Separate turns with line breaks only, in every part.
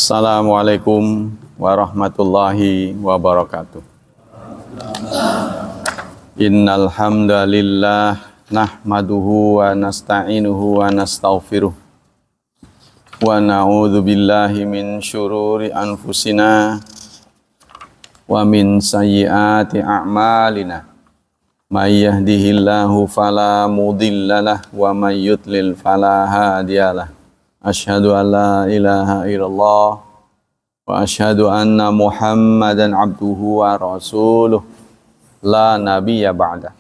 Assalamualaikum warahmatullahi wabarakatuh. Innal hamdalillah nahmaduhu wa nasta'inuhu wa nastaghfiruh wa na'udzu billahi min syururi anfusina wa min sayyiati a'malina. May yahdihillahu fala mudhillalah wa may yudlil fala hadiyalah. Asyhadu an la ilaha illallah wa asyhadu anna Muhammadan abduhu wa rasuluh la nabiyya ba'da.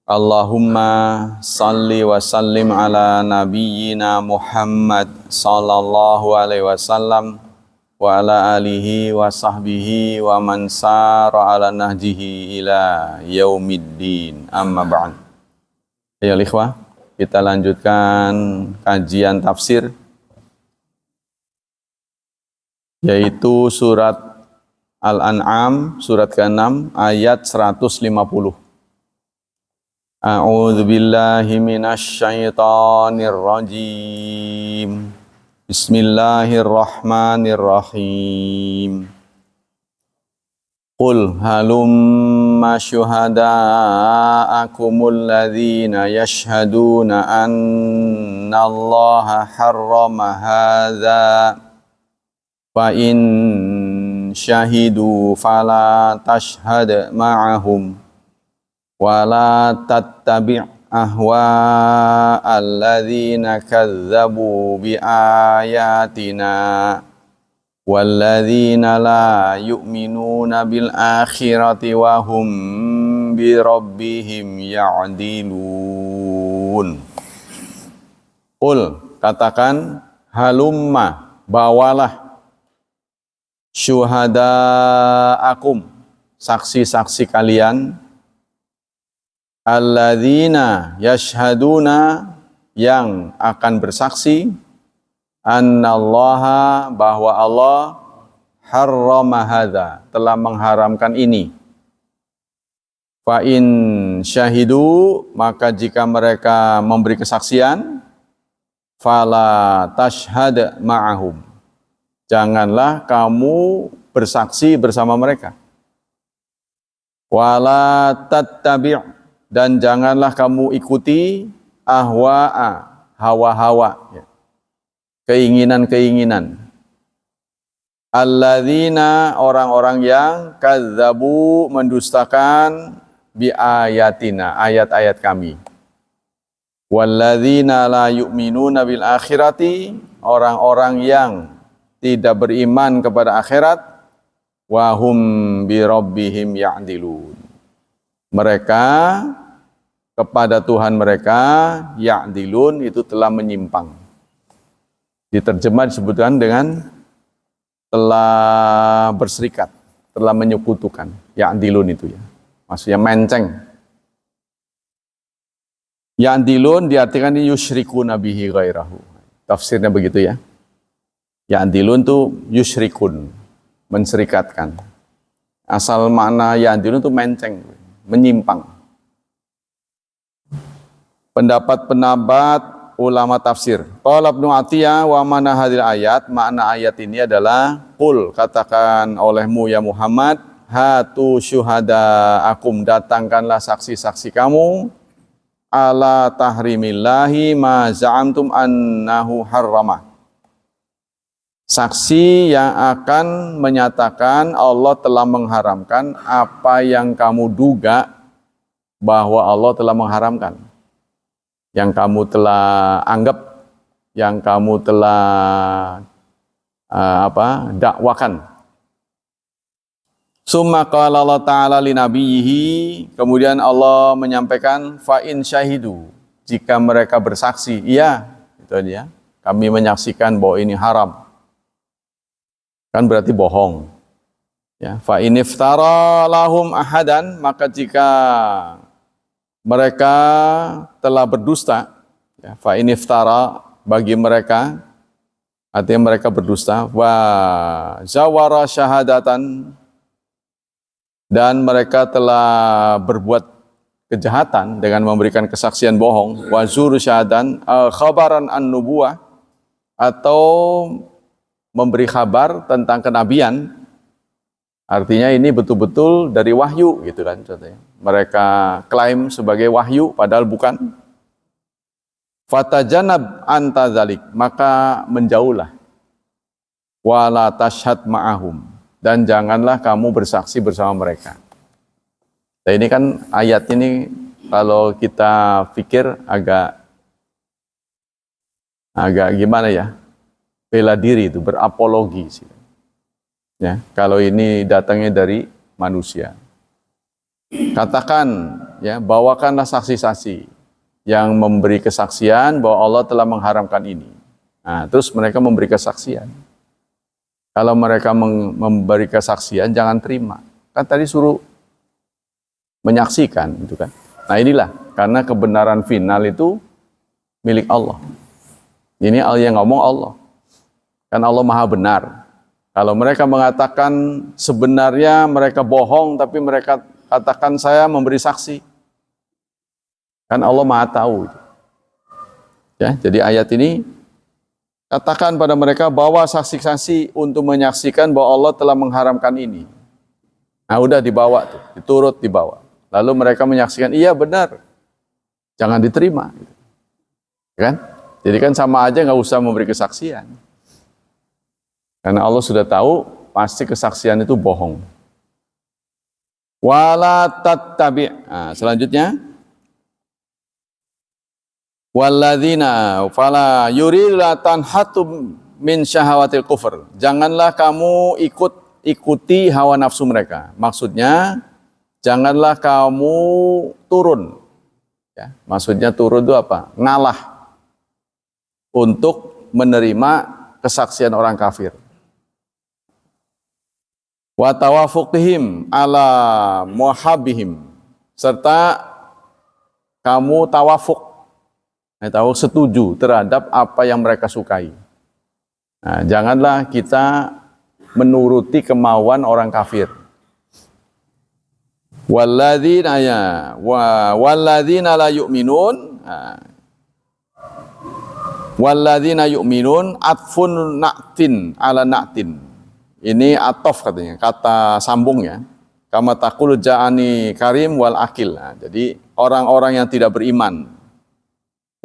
Allahumma salli wa sallim ala nabiyyina Muhammad sallallahu alaihi wasallam wa ala alihi wa sahbihi wa man sara ala nahjihi ila yaumiddin, amma ba'd. Ya ikhwah, kita lanjutkan kajian tafsir, yaitu surat Al-An'am, surat ke-6, ayat 150. A'udzu billahi minasy syaithanir rajim. Bismillahirrahmanirrahim. Qul halumma syuhada'akumul ladzina yashhaduna anna Allaha harrama hadza fa in syahidu fala tashhad ma'ahum wa la tattabi' ahwa'al ladzina kadzdzabu bi ayatina walladzina la yu'minuna bil akhirati wa hum bi rabbihim ya'dilun. Qul, katakan, halumma, bawalah, syuhada'akum, saksi-saksi kalian, alladzina yashhaduna, yang akan bersaksi, annallaha, bahwa Allah, harrama hadza, telah mengharamkan ini. Fa in syahidu, maka jika mereka memberi kesaksian, fala tashhad ma'ahum, janganlah kamu bersaksi bersama mereka. Wala tattabi', dan janganlah kamu ikuti ahwa'a, hawa-hawa, ya, keinginan-keinginan. Alladzina, orang-orang yang kadzabu, mendustakan, bi ayatina, ayat-ayat kami. Walladzina la yu'minuna bil akhirati, orang-orang yang tidak beriman kepada akhirat, wa hum bi rabbihim ya'dilun, mereka kepada Tuhan mereka, ya'dilun, itu telah menyimpang. Diterjemah, disebutkan dengan telah berserikat, telah menyekutukan. Ya'dilun itu ya, maksudnya menceng. Ya'dilun diartikan yusyrikuna bihi ghairahu. Tafsirnya begitu ya. Ya'dilun itu yusyrikun, menserikatkan. Asal makna ya'dilun itu menceng, menyimpang. Pendapat ulama tafsir. Qala Ibnu Atiyah wa mana hadil ayat, makna ayat ini adalah qul, katakan olehmu ya Muhammad, hatu syuhada'akum, datangkanlah saksi-saksi kamu, ala tahrimillahi ma za'amtum annahu harrama, saksi yang akan menyatakan Allah telah mengharamkan apa yang kamu duga bahwa Allah telah mengharamkan, yang kamu telah anggap, yang kamu telah dakwakan. Summa qala Allah Ta'ala li nabiyhi, kemudian Allah menyampaikan, fa in syahidu, jika mereka bersaksi, iya, itu dia, kami menyaksikan bahwa ini haram. Kan berarti bohong. Ya, fa in iftara lahum ahadan, maka jika mereka telah berdusta, ya, fa in iftara, bagi mereka, artinya mereka berdusta, wa zawara syahadatan, dan mereka telah berbuat kejahatan dengan memberikan kesaksian bohong, wa zur syahadan khabaran an nubuwah, atau memberi kabar tentang kenabian, artinya ini betul-betul dari wahyu gitu kan contohnya. Mereka klaim sebagai wahyu padahal bukan. Fatajanab anta zalik, maka menjauhlah. Wala tashhad ma'ahum, dan janganlah kamu bersaksi bersama mereka. Nah, ini kan ayat ini kalau kita pikir agak gimana ya? Bela diri itu, berapologi sih. Ya, kalau ini datangnya dari manusia. Katakan, ya, bawakanlah saksi-saksi yang memberi kesaksian bahwa Allah telah mengharamkan ini. Nah, terus mereka memberi kesaksian. Kalau mereka memberi kesaksian, jangan terima. Kan tadi suruh menyaksikan, gitu kan. Nah inilah, karena kebenaran final itu milik Allah. Ini yang ngomong Allah. Kan Allah maha benar. Kalau mereka mengatakan sebenarnya mereka bohong, tapi mereka katakan saya memberi saksi. Kan Allah maha tahu. Ya, jadi ayat ini, katakan pada mereka bawa saksi-saksi untuk menyaksikan bahwa Allah telah mengharamkan ini. Nah udah dibawa tuh, diturut dibawa. Lalu mereka menyaksikan, iya benar, jangan diterima. Kan? Jadi kan sama aja nggak usah memberi kesaksian. Karena Allah sudah tahu pasti kesaksian itu bohong. Wala tattabi'. Nah, selanjutnya, walladzina fala yuridla tanhatum min syahawatil kufur. Janganlah kamu ikuti hawa nafsu mereka. Maksudnya janganlah kamu turun. Ya, maksudnya turun itu apa? Ngalah untuk menerima kesaksian orang kafir. Wa tawafuqihim ala muhabbihim, serta kamu tawafuk, setuju terhadap apa yang mereka sukai. Nah, janganlah kita menuruti kemauan orang kafir. Walladzina la yu'minun. Walladzina yu'minun atfun na'tin ala na'tin. Ini atof katanya, kata sambung ya. Kama taqulu ja'ani karim wal akil. Nah, jadi orang-orang yang tidak beriman,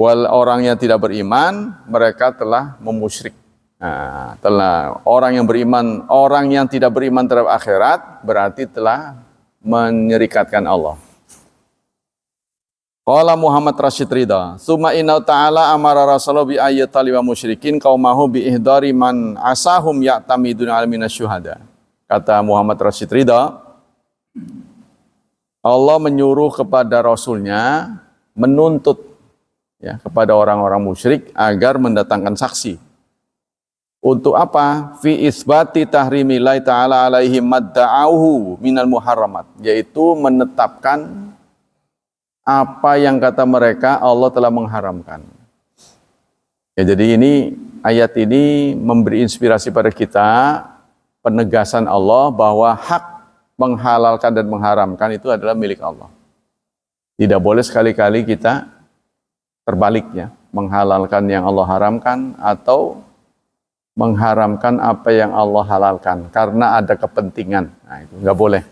orang yang tidak beriman, mereka telah memusyrik. Nah, orang yang tidak beriman terhadap akhirat berarti telah menyerikatkan Allah. Qala Muhammad Rashid Ridha, "Tsumma inna ta'ala amara rasulullah bi ayyatali wa musyrikin qaumahu bi ihdari man asahum ya'tamidun al minasyuhada." Kata Muhammad Rashid Ridha, Allah menyuruh kepada rasulnya menuntut ya kepada orang-orang musyrik agar mendatangkan saksi. Untuk apa? Fi isbati tahrimillahi ta'ala alaihim madda'auhu minal muharramat, yaitu menetapkan apa yang kata mereka Allah telah mengharamkan. Ya, jadi ini ayat ini memberi inspirasi pada kita, penegasan Allah bahwa hak menghalalkan dan mengharamkan itu adalah milik Allah. Tidak boleh sekali-kali kita terbaliknya, menghalalkan yang Allah haramkan atau mengharamkan apa yang Allah halalkan karena ada kepentingan. Nah, itu nggak boleh.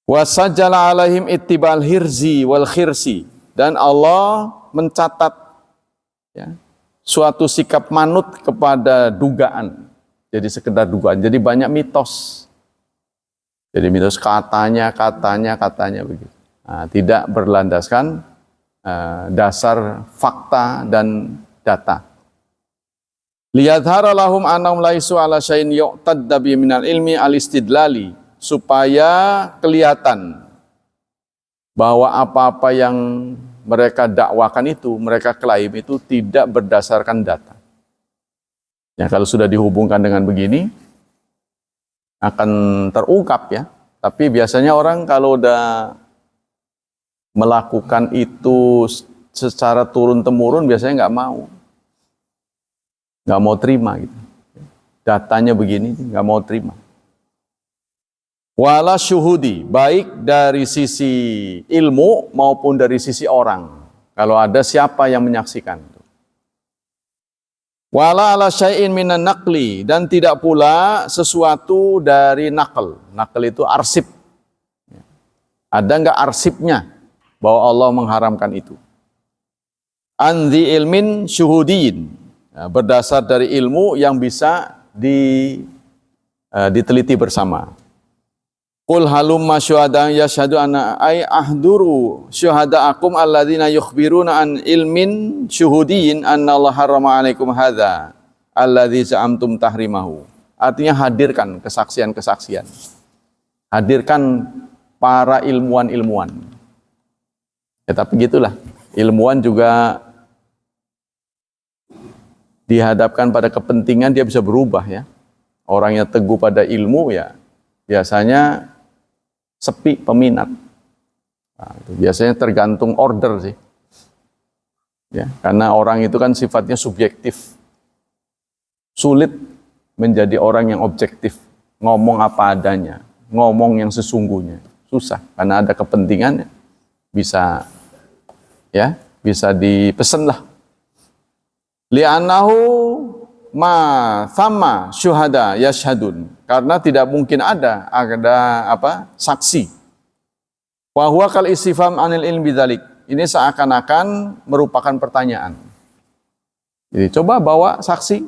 Wasajjala alaihim ittibal hirzi wal khirsi, dan Allah mencatat ya, suatu sikap manut kepada dugaan. Jadi sekedar dugaan. Jadi banyak mitos. Jadi mitos katanya begitu. Nah, tidak berlandaskan dasar fakta dan data. Liyadhara lahum annahum laisu ala syai'in yu'tadda bi minal ilmi al-istidlali, supaya kelihatan bahwa apa-apa yang mereka dakwakan itu, mereka klaim itu tidak berdasarkan data. Ya, kalau sudah dihubungkan dengan begini akan terungkap ya. Tapi biasanya orang kalau udah melakukan itu secara turun-temurun biasanya nggak mau terima gitu. Datanya begini nggak mau terima. Wala syuhudi, baik dari sisi ilmu maupun dari sisi orang. Kalau ada siapa yang menyaksikan. Wala ala syai'in minan naqli, dan tidak pula sesuatu dari naql. Naql itu arsip. Ada enggak arsipnya bahwa Allah mengharamkan itu? Anzi ilmin syuhudin, berdasar dari ilmu yang bisa diteliti bersama. Qul halumma syuhada yashhadu anna ay ahduru syuhada'akum alladzina yukhbiruna an ilmin syuhudin anna Allah harrama alaikum hadza alladzi za'amtum tahrimahu. Artinya hadirkan kesaksian-kesaksian. Hadirkan para ilmuwan-ilmuwan. Ya, tapi gitulah. Ilmuwan juga dihadapkan pada kepentingan, dia bisa berubah ya. Orang yang teguh pada ilmu ya biasanya sepi peminat. Nah, biasanya tergantung order sih. Ya, karena orang itu kan sifatnya subjektif. Sulit menjadi orang yang objektif, ngomong apa adanya, ngomong yang sesungguhnya. Susah karena ada kepentingannya. Bisa dipesen lah. Li'annahu ma thamma syuhada yashhadun, karena tidak mungkin ada saksi. Wa huwa kal istifham anil ilmi dzalik, ini seakan-akan merupakan pertanyaan. Jadi coba bawa saksi,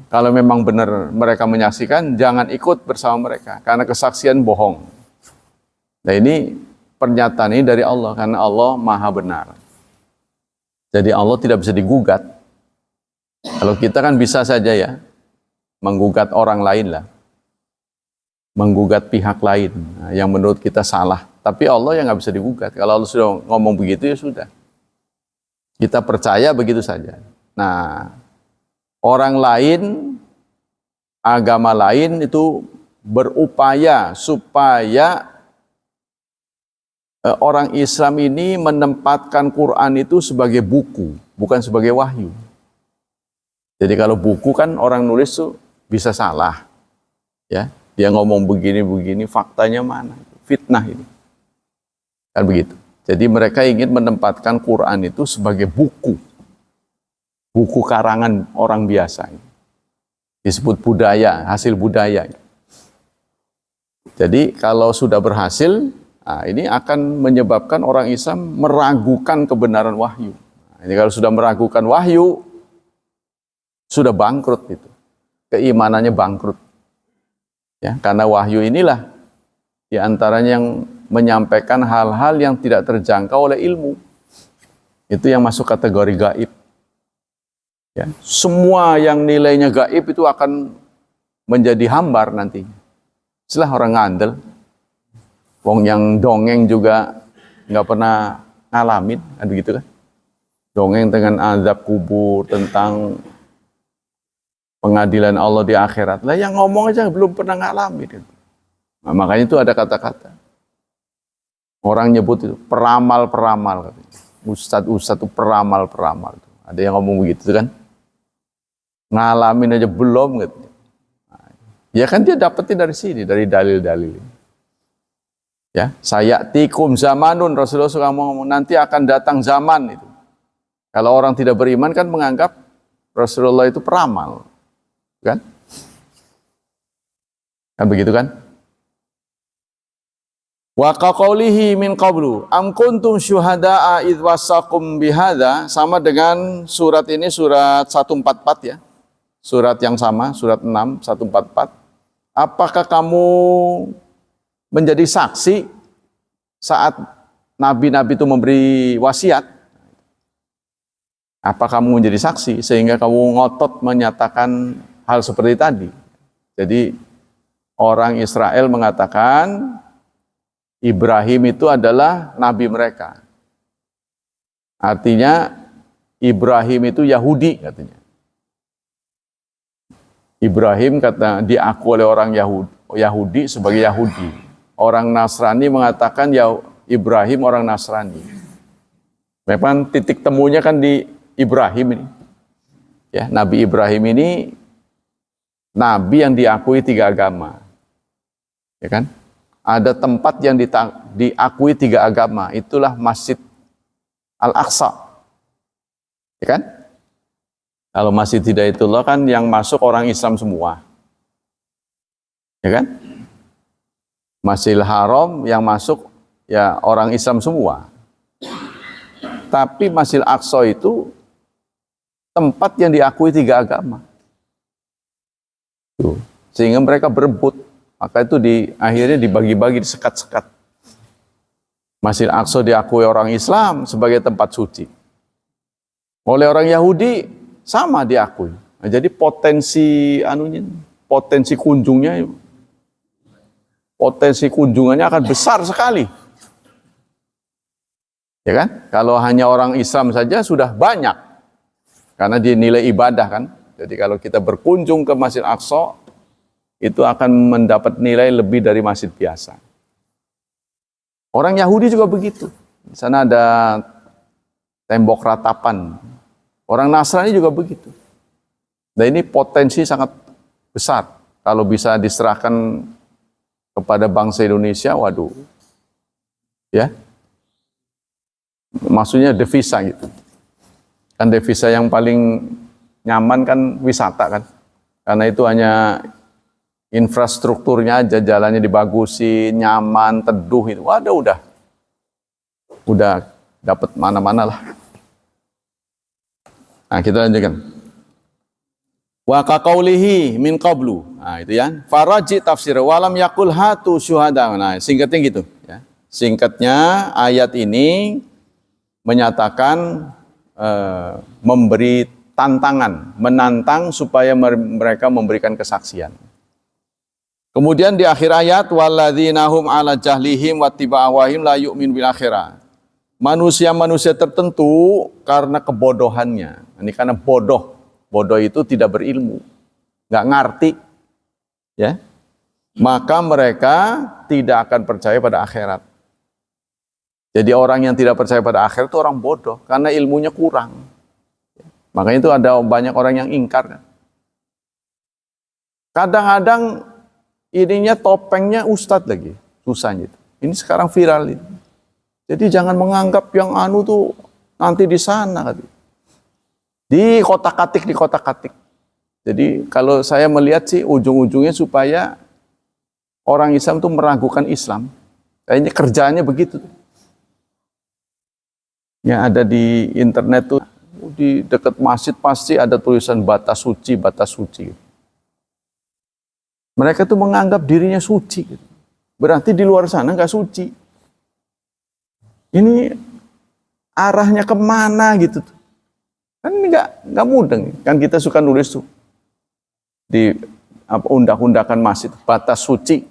kalau memang benar mereka menyaksikan, jangan ikut bersama mereka karena kesaksian bohong. Nah, ini pernyataan ini dari Allah karena Allah Maha benar. Jadi Allah tidak bisa digugat. Kalau kita kan bisa saja ya menggugat orang lain lah, menggugat pihak lain yang menurut kita salah. Tapi Allah yang nggak bisa digugat. Kalau Allah sudah ngomong begitu ya sudah. Kita percaya begitu saja. Nah, orang lain, agama lain itu berupaya supaya orang Islam ini menempatkan Quran itu sebagai buku, bukan sebagai wahyu. Jadi kalau buku kan orang nulis tuh bisa salah. Ya, dia ngomong begini-begini, faktanya mana? Fitnah ini. Kan begitu. Jadi mereka ingin menempatkan Quran itu sebagai buku. Buku karangan orang biasa. Disebut budaya, hasil budaya. Jadi kalau sudah berhasil, nah, ini akan menyebabkan orang Islam meragukan kebenaran wahyu. Nah, ini kalau sudah meragukan wahyu, sudah bangkrut itu. Keimanannya bangkrut. Ya, karena wahyu inilah di antaranya yang menyampaikan hal-hal yang tidak terjangkau oleh ilmu. Itu yang masuk kategori gaib. Ya, semua yang nilainya gaib itu akan menjadi hambar nanti. Setelah orang ngandel, wong yang dongeng juga nggak pernah ngalamin, kan begitu kan? Dongeng dengan azab kubur, tentang pengadilan Allah di akhirat. Lah yang ngomong aja belum pernah ngalamin. Nah, makanya itu ada kata-kata. Orang nyebut itu peramal-peramal. Ustadz-ustadz itu peramal-peramal. Ada yang ngomong begitu kan? Ngalamin aja belum gitu. Nah, ya kan dia dapetin dari sini, dari dalil-dalil. Ya, sayatikum zamanun, Rasulullah suka ngomong nanti akan datang zaman itu. Kalau orang tidak beriman kan menganggap Rasulullah itu peramal. Kan? Kan begitu kan? Wa qaulihi min qablu am kuntum syuhada'a idz wasaqum bihadza, sama dengan surat ini, surat 144 ya. Surat yang sama, surat 6 144. Apakah kamu menjadi saksi saat nabi-nabi itu memberi wasiat? Apa kamu menjadi saksi sehingga kamu ngotot menyatakan hal seperti tadi? Jadi orang Israel mengatakan Ibrahim itu adalah nabi mereka. Artinya Ibrahim itu Yahudi katanya. Ibrahim kata diakui oleh orang Yahudi sebagai Yahudi. Orang Nasrani mengatakan ya Ibrahim orang Nasrani. Memang titik temunya kan di Ibrahim ini. Ya, Nabi Ibrahim ini nabi yang diakui 3 agama. Ya kan? Ada tempat yang diakui 3 agama, itulah Masjid Al-Aqsa. Ya kan? Kalau Masjid Hidayatullah kan yang masuk orang Islam semua. Ya kan? Masjidil Haram yang masuk ya orang Islam semua. Tapi Masjidil Aqsa itu tempat yang diakui 3 agama. Tuh. Sehingga mereka berebut. Maka itu akhirnya dibagi-bagi, disekat-sekat. Masjidil Aqsa diakui orang Islam sebagai tempat suci. Oleh orang Yahudi sama diakui. Nah, jadi potensi kunjungannya akan besar sekali. Ya kan? Kalau hanya orang Islam saja sudah banyak. Karena dinilai ibadah kan. Jadi kalau kita berkunjung ke Masjid Aqsa, itu akan mendapat nilai lebih dari masjid biasa. Orang Yahudi juga begitu. Di sana ada tembok ratapan. Orang Nasrani juga begitu. Dan ini potensi sangat besar. Kalau bisa diserahkan kepada bangsa Indonesia, waduh. Ya. Maksudnya devisa gitu. Kan devisa yang paling nyaman kan wisata kan. Karena itu hanya infrastrukturnya aja, jalannya dibagusin, nyaman, teduh itu. Waduh udah dapat mana-mana lah. Nah, kita lanjutkan. Wa kaqaulihi min qablu. Nah, itu ya. Faraji tafsir walam yakul hatu syuhada. Nah, singkatnya gitu ya. Singkatnya ayat ini menyatakan memberi tantangan, menantang supaya mereka memberikan kesaksian. Kemudian di akhir ayat walladzina hum ala jahlihim wattiba'ahum la yu'min bil akhirah. Manusia-manusia tertentu karena kebodohannya. Ini karena bodoh. Bodoh itu tidak berilmu, nggak ngerti, ya. Maka mereka tidak akan percaya pada akhirat. Jadi orang yang tidak percaya pada akhirat itu orang bodoh karena ilmunya kurang. Makanya itu ada banyak orang yang ingkar. Kadang-kadang ininya topengnya ustadz lagi, susahnya itu. Ini sekarang viral itu. Jadi jangan menganggap yang tuh nanti di sana. Di kotak-katik. Jadi kalau saya melihat sih ujung-ujungnya supaya orang Islam tuh meragukan Islam. Kayaknya kerjaannya begitu. Yang ada di internet tuh di dekat masjid pasti ada tulisan batas suci. Mereka tuh menganggap dirinya suci. Berarti di luar sana nggak suci. Ini arahnya kemana gitu tuh. Kan ini nggak mudeng. Kan kita suka nulis tuh di undak-undakan masjid batas suci.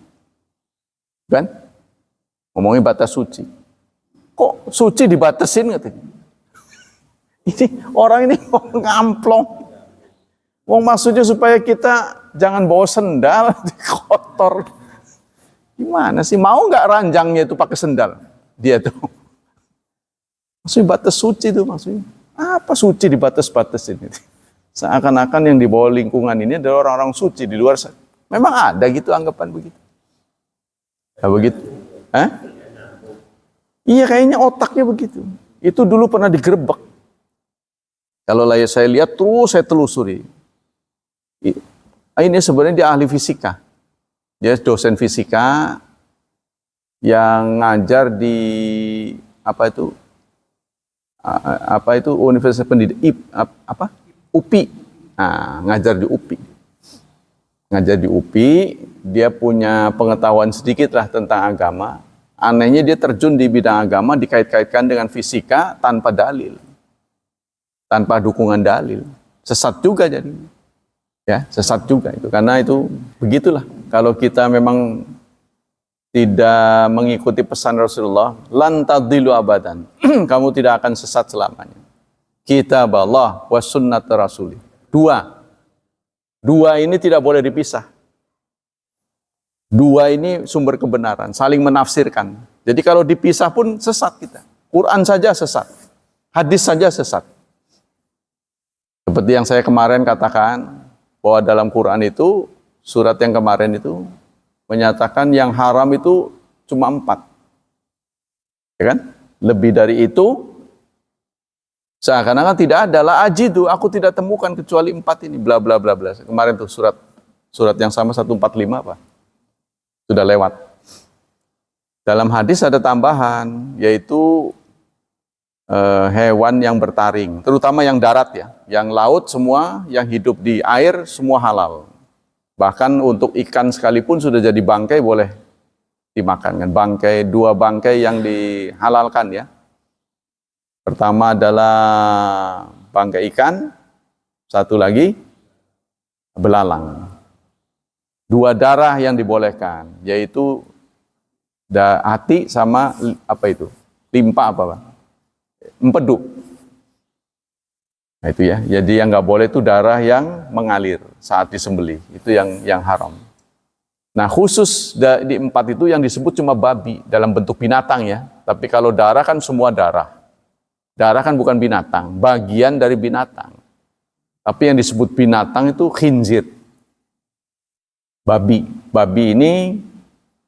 Kan? Ngomongin batas suci. Kok suci dibatasin katanya? Ini orang ini ngamplong. Wong maksudnya supaya kita jangan bawa sendal kotor. Gimana sih? Mau nggak ranjangnya itu pakai sendal? Dia tuh. Maksudnya batas suci itu maksudnya. Apa suci dibatas-batasin ini? Seakan-akan yang di bawah lingkungan ini adalah orang-orang suci di luar sana. Memang ada gitu anggapan begitu. Ya begitu. Iya kayaknya otaknya begitu. Itu dulu pernah digerebek. Kalau saya lihat terus saya telusuri. Ini sebenarnya dia ahli fisika. Dia dosen fisika yang ngajar di Universitas Pendidikan UPI. Nah, ngajar di UPI, dia punya pengetahuan sedikit lah tentang agama. Anehnya dia terjun di bidang agama dikait-kaitkan dengan fisika tanpa dalil. Tanpa dukungan dalil. Sesat juga jadi. Ya, sesat juga itu. Karena itu begitulah. Kalau kita memang tidak mengikuti pesan Rasulullah, lan tadillu abadan. Kamu tidak akan sesat selamanya. Kitab Allah wa sunnat Rasulih. Dua ini tidak boleh dipisah. Dua ini sumber kebenaran, saling menafsirkan. Jadi kalau dipisah pun sesat kita. Quran saja sesat. Hadis saja sesat. Seperti yang saya kemarin katakan, bahwa dalam Quran itu, surat yang kemarin itu, menyatakan yang haram itu cuma 4. Ya kan? Lebih dari itu, Seakan-akan tidak ada, la ajidu, aku tidak temukan kecuali 4 ini, bla bla bla bla. Kemarin tuh surat yang sama 145 apa? Sudah lewat. Dalam hadis ada tambahan, yaitu hewan yang bertaring, terutama yang darat ya, yang laut semua, yang hidup di air semua halal. Bahkan untuk ikan sekalipun sudah jadi bangkai boleh dimakan kan. Bangkai, 2 bangkai yang dihalalkan ya. Pertama adalah bangkai ikan, satu lagi belalang. 2 darah yang dibolehkan, yaitu hati sama apa itu? Limpa apa, Pak? Empedu. Nah, itu ya. Jadi yang nggak boleh itu darah yang mengalir saat disembelih. Itu yang haram. Nah, khusus di 4 itu yang disebut cuma babi dalam bentuk binatang ya. Tapi kalau darah kan semua darah. Darah kan bukan binatang, bagian dari binatang. Tapi yang disebut binatang itu khinzir. Babi. Babi ini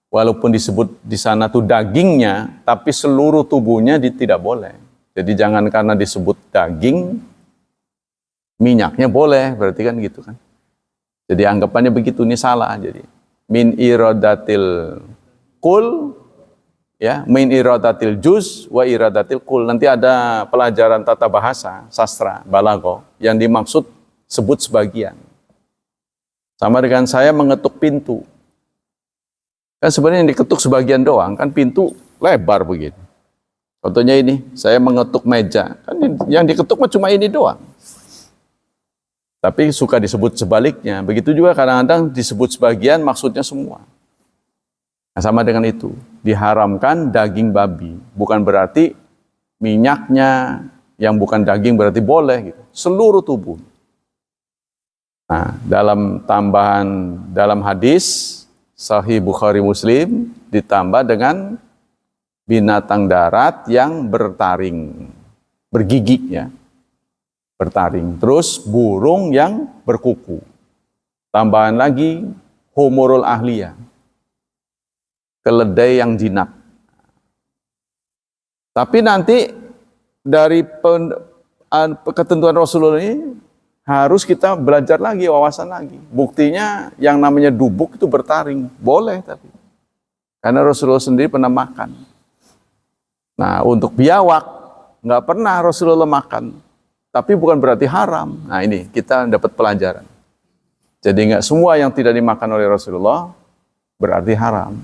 walaupun disebut di sana tuh dagingnya, tapi seluruh tubuhnya tidak boleh. Jadi jangan karena disebut daging, minyaknya boleh, berarti kan gitu kan. Jadi anggapannya begitu, ini salah. Jadi min iradatil kul, ya, min iradatil juz wa iradatil kul. Nanti ada pelajaran tata bahasa, sastra, balaghah, yang dimaksud sebut sebagian. Sama dengan saya mengetuk pintu. Kan sebenarnya yang diketuk sebagian doang, kan pintu lebar begitu. Contohnya ini, saya mengetuk meja, kan yang diketuk cuma ini doang. Tapi suka disebut sebaliknya. Begitu juga kadang-kadang disebut sebagian, maksudnya semua. Nah, sama dengan itu, diharamkan daging babi. Bukan berarti minyaknya yang bukan daging berarti boleh gitu. Seluruh tubuh. Nah, dalam tambahan dalam hadis Sahih Bukhari Muslim ditambah dengan binatang darat yang bertaring, bergigi ya, bertaring. Terus burung yang berkuku. Tambahan lagi humurul ahliyah, keledai yang jinak. Tapi nanti dari ketentuan Rasulullah ini harus kita belajar lagi, wawasan lagi. Buktinya yang namanya dubuk itu bertaring, boleh tapi. Karena Rasulullah sendiri pernah makan. Nah, untuk biawak, nggak pernah Rasulullah makan. Tapi bukan berarti haram. Nah, ini kita dapat pelajaran. Jadi nggak semua yang tidak dimakan oleh Rasulullah berarti haram.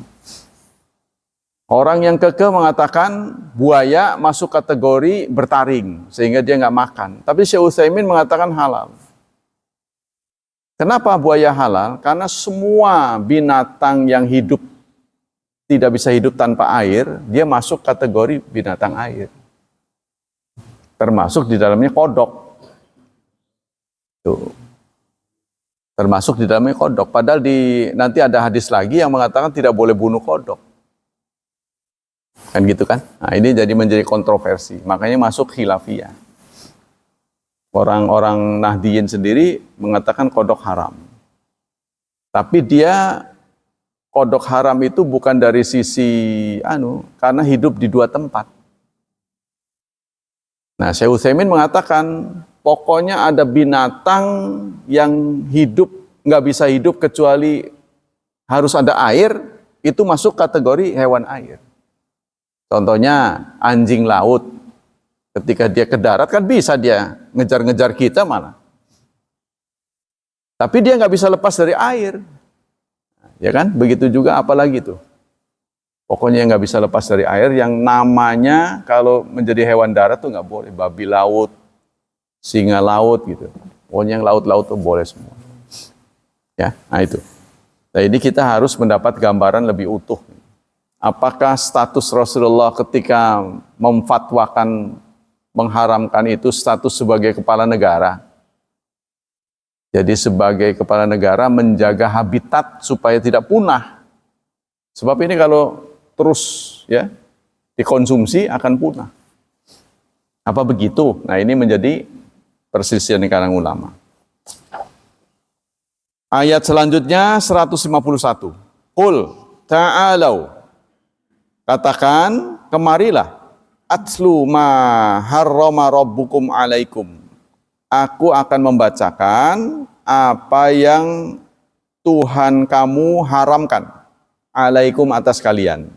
Orang yang kekeh mengatakan buaya masuk kategori bertaring, sehingga dia nggak makan. Tapi Syekh Utsaimin mengatakan halal. Kenapa buaya halal? Karena semua binatang yang hidup tidak bisa hidup tanpa air, dia masuk kategori binatang air. Termasuk di dalamnya kodok. Tuh. Termasuk di dalamnya kodok. Padahal nanti ada hadis lagi yang mengatakan tidak boleh bunuh kodok. Kan gitu kan? Nah, ini menjadi kontroversi. Makanya masuk khilafiyah. Orang-orang Nahdiyin sendiri mengatakan kodok haram. Tapi dia kodok haram itu bukan dari sisi karena hidup di 2 tempat. Nah, Syekh Utsaimin mengatakan pokoknya ada binatang yang hidup nggak bisa hidup kecuali harus ada air, itu masuk kategori hewan air. Contohnya anjing laut, ketika dia ke darat kan bisa dia ngejar-ngejar kita malah. Tapi dia nggak bisa lepas dari air. Ya kan? Begitu juga apalagi tuh. Pokoknya yang nggak bisa lepas dari air, yang namanya kalau menjadi hewan darat tuh nggak boleh. Babi laut, singa laut gitu. Pokoknya yang laut-laut tuh boleh semua. Ya, nah itu. Nah ini kita harus mendapat gambaran lebih utuh. Apakah status Rasulullah ketika memfatwakan, mengharamkan itu status sebagai kepala negara? Jadi sebagai kepala negara menjaga habitat supaya tidak punah. Sebab ini kalau terus ya dikonsumsi akan punah. Apa begitu? Nah ini menjadi perselisihan di kalangan ulama. Ayat selanjutnya 151. Qul ta'alau. Katakan, kemarilah. atlu ma harrama rabbukum alaikum. Aku akan membacakan apa yang Tuhan kamu haramkan alaikum atas kalian.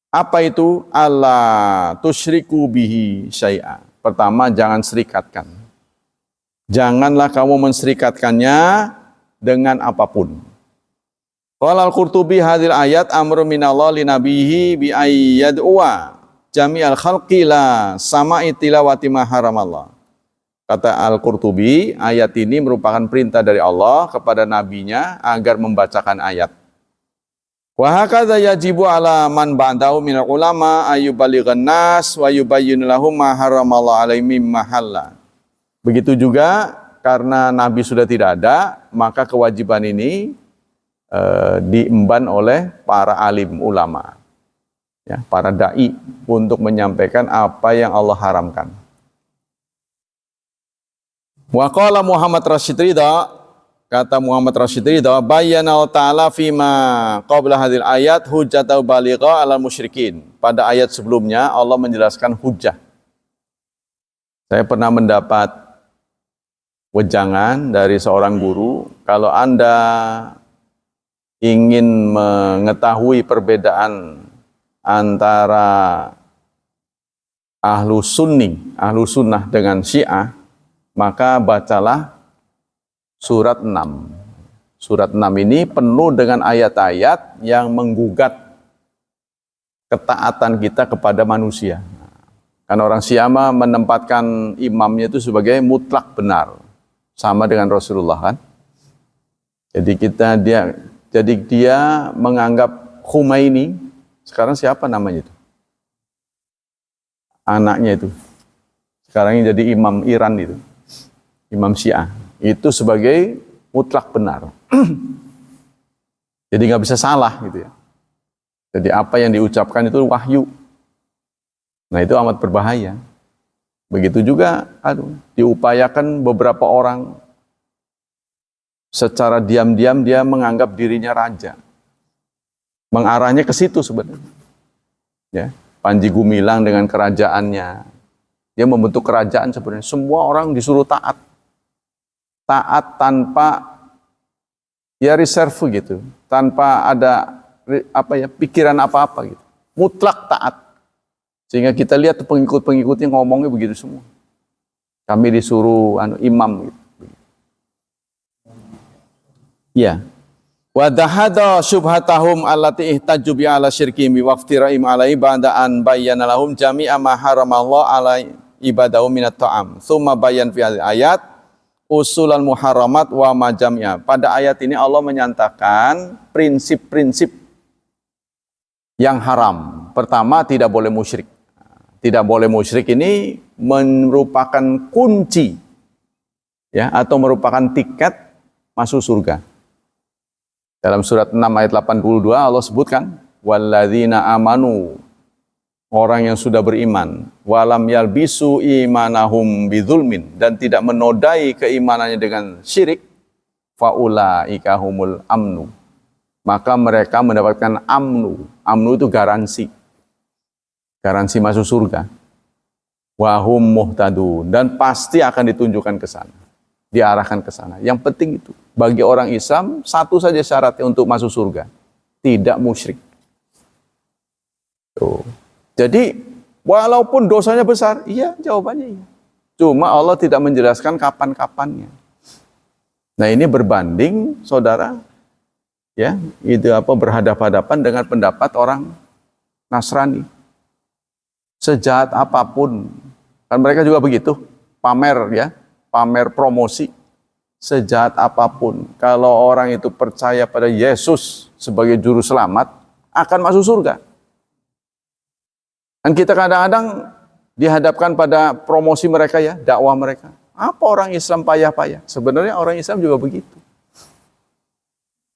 Apa itu? Allah tusyriku bihi syai'a. Pertama, jangan serikatkan. Janganlah kamu menserikatkannya dengan apapun. Qala al-Qurtubi hadhil ayat amru minallah li nabihi bi ayyad'a jami'al khalqi la sama'i tilawati ma haramallah. Kata al-Qurtubi, ayat ini merupakan perintah dari Allah kepada nabinya agar membacakan ayat. Wa hakadha yajibu ala man ba'dahu minal ulama ayyubalighan nas wa yubayyinu lahum ma haramallahu alaihim mahalla. Begitu juga karena nabi sudah tidak ada, maka kewajiban ini diemban oleh para alim ulama, ya, para dai untuk menyampaikan apa yang Allah haramkan. Wa qala Muhammad Rashid Ridha, kata Muhammad Rashid Ridha, bayyana ta'ala fima qabla hadhil ayat hujjatau baligha 'alal musyrikin. Pada ayat sebelumnya Allah menjelaskan hujjah. Saya pernah mendapat wejangan dari seorang guru, kalau Anda ingin mengetahui perbedaan antara ahlu sunnah dengan syiah, maka bacalah surat 6. Surat 6 ini penuh dengan ayat-ayat yang menggugat ketaatan kita kepada manusia. Karena orang syiah menempatkan imamnya itu sebagai mutlak benar, sama dengan Rasulullah kan. Jadi dia menganggap Khomeini, sekarang siapa namanya itu? Anaknya itu. Sekarang ini jadi imam Iran itu. Imam Syiah. Itu sebagai mutlak benar. Jadi nggak bisa salah gitu ya. Jadi apa yang diucapkan itu wahyu. Nah itu amat berbahaya. Begitu juga diupayakan beberapa orang secara diam-diam dia menganggap dirinya raja. Mengarahnya ke situ sebenarnya. Ya, Panji Gumilang dengan kerajaannya. Dia membentuk kerajaan sebenarnya. Semua orang disuruh taat. Taat tanpa ya reserve gitu. Tanpa ada pikiran apa-apa gitu. Mutlak taat. Sehingga kita lihat pengikut-pengikutnya ngomongnya begitu semua. Kami disuruh imam gitu. Ya. Wa dahada syubhatahum allati ihtajju bi ala syirkihim wa iftiraihim alaihi ba'da an bayyana lahum jami'a ma haramallahu ala ibadahu minat ta'am. Tsumma bayan fi ayat usulan muharramat wa ma jami'a. Pada ayat ini Allah menyatakan prinsip-prinsip yang haram. Pertama, tidak boleh musyrik. Tidak boleh musyrik ini merupakan kunci ya atau merupakan tiket masuk surga. Dalam surat 6 ayat 82 Allah sebutkan walladzina amanu, orang yang sudah beriman, walam yalbisu imanahum bidzulmin, dan tidak menodai keimanannya dengan syirik, faulaika humul amnu, maka mereka mendapatkan amnu. Amnu itu garansi masuk surga. Wahum muhtadun, dan pasti akan ditunjukkan ke sana, diarahkan ke sana. Yang penting itu bagi orang Islam satu saja syaratnya untuk masuk surga, tidak musyrik. Tuh. Jadi walaupun dosanya besar, iya, jawabannya iya. Cuma Allah tidak menjelaskan kapan-kapannya. Nah ini berbanding saudara, ya itu berhadapan-hadapan dengan pendapat orang Nasrani. Sejahat apapun, kan mereka juga begitu, pamer promosi. Sejahat apapun, kalau orang itu percaya pada Yesus sebagai juru selamat, akan masuk surga. Dan kita kadang-kadang dihadapkan pada promosi mereka ya, dakwah mereka. Apa orang Islam payah-payah? Sebenarnya orang Islam juga begitu.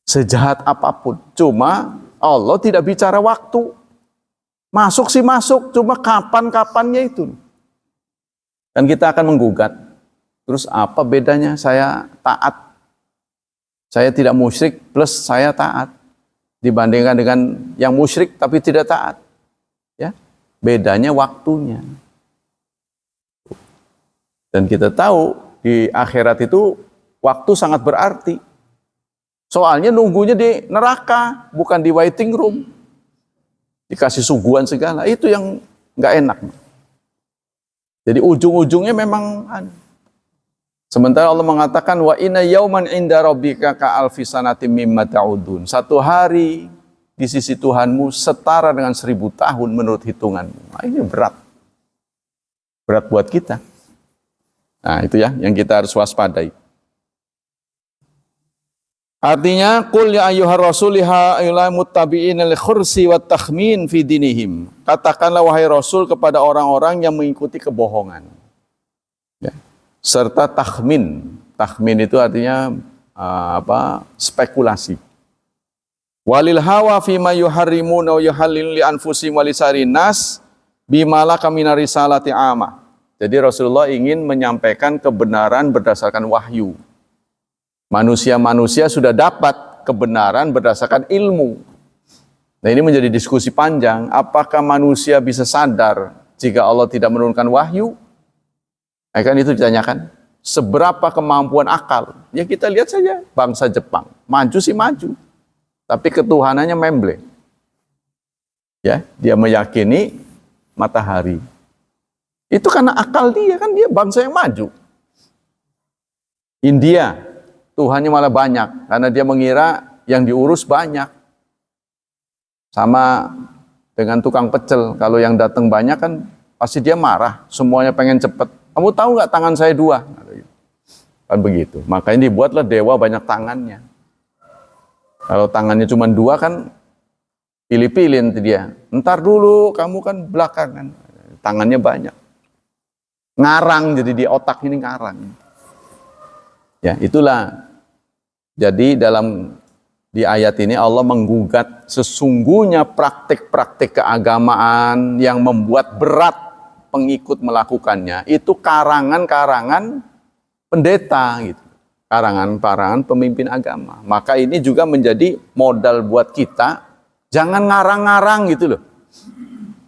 Sejahat apapun, cuma Allah tidak bicara waktu. Masuk sih masuk, cuma kapan-kapannya itu. Dan kita akan menggugat. Terus apa bedanya saya taat? Saya tidak musyrik plus saya taat. Dibandingkan dengan yang musyrik tapi tidak taat. Ya. bedanya waktunya. Dan kita tahu di akhirat itu waktu sangat berarti. Soalnya nunggunya di neraka, bukan di waiting room. Dikasih suguhan segala, itu yang nggak enak. Jadi ujung-ujungnya memang sementara Allah mengatakan wa inna yauman inda rabbika ka alfi sanatin mimma ta'udun. Satu hari di sisi Tuhanmu setara dengan 1000 tahun menurut hitunganmu. Nah, ini berat. Berat buat kita. Nah, itu ya yang kita harus waspadai. Artinya qul ya ayyuhar rasul ya ayyuhal muttabi'ina lil khursi wat takhmin fi dinihim. Katakanlah wahai Rasul kepada orang-orang yang mengikuti kebohongan. Ya. Serta takhmin. Takhmin itu artinya spekulasi. Walil hawa fima yuharrimuna wa yuhallil li anfusihim wa lisarin nas bimala kamina risalati amah. Jadi Rasulullah ingin menyampaikan kebenaran berdasarkan wahyu. Manusia-manusia sudah dapat kebenaran berdasarkan ilmu. Nah, ini menjadi diskusi panjang. Apakah manusia bisa sadar jika Allah tidak menurunkan wahyu? Nah, kan itu ditanyakan. Seberapa kemampuan akal? Ya kita lihat saja bangsa Jepang. Maju sih maju. Tapi ketuhanannya memble. Ya, dia meyakini matahari. Itu karena akal dia, kan dia bangsa yang maju. India, Tuhannya malah banyak, karena dia mengira yang diurus banyak. Sama dengan tukang pecel, kalau yang datang banyak kan pasti dia marah, semuanya pengen cepet. Kamu tahu nggak tangan saya 2? Kan begitu, makanya dibuatlah dewa banyak tangannya. Kalau tangannya cuma 2 kan pilih-pilih nanti dia. Ntar dulu, kamu kan belakangan. Tangannya banyak. Ngarang, jadi di otak ini ngarang. Ya, itulah. Jadi di ayat ini Allah menggugat sesungguhnya praktik-praktik keagamaan yang membuat berat pengikut melakukannya. Itu karangan-karangan pendeta gitu. Karangan-karangan pemimpin agama. Maka ini juga menjadi modal buat kita, jangan ngarang-ngarang gitu loh.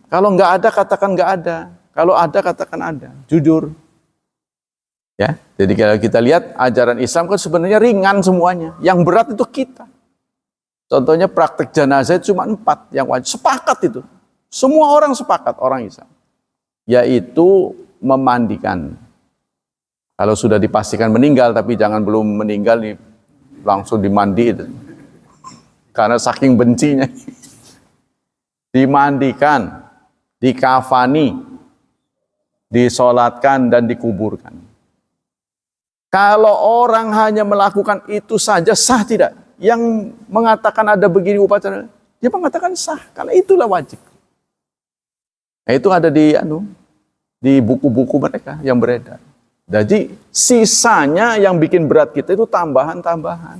Kalau nggak ada, katakan nggak ada. Kalau ada, katakan ada. Jujur. Ya, jadi kalau kita lihat ajaran Islam kan sebenarnya ringan semuanya. Yang berat itu kita. Contohnya praktek jenazah cuma 4 yang wajib. Sepakat itu. Semua orang sepakat, orang Islam. Yaitu memandikan. Kalau sudah dipastikan meninggal, tapi jangan belum meninggal nih, langsung dimandiin. Karena saking bencinya. Dimandikan, dikafani, disolatkan dan dikuburkan. Kalau orang hanya melakukan itu saja sah tidak? Yang mengatakan ada begini upacara, dia mengatakan sah karena itulah wajib. Nah, itu ada di buku-buku mereka yang beredar. Jadi sisanya yang bikin berat kita itu tambahan-tambahan.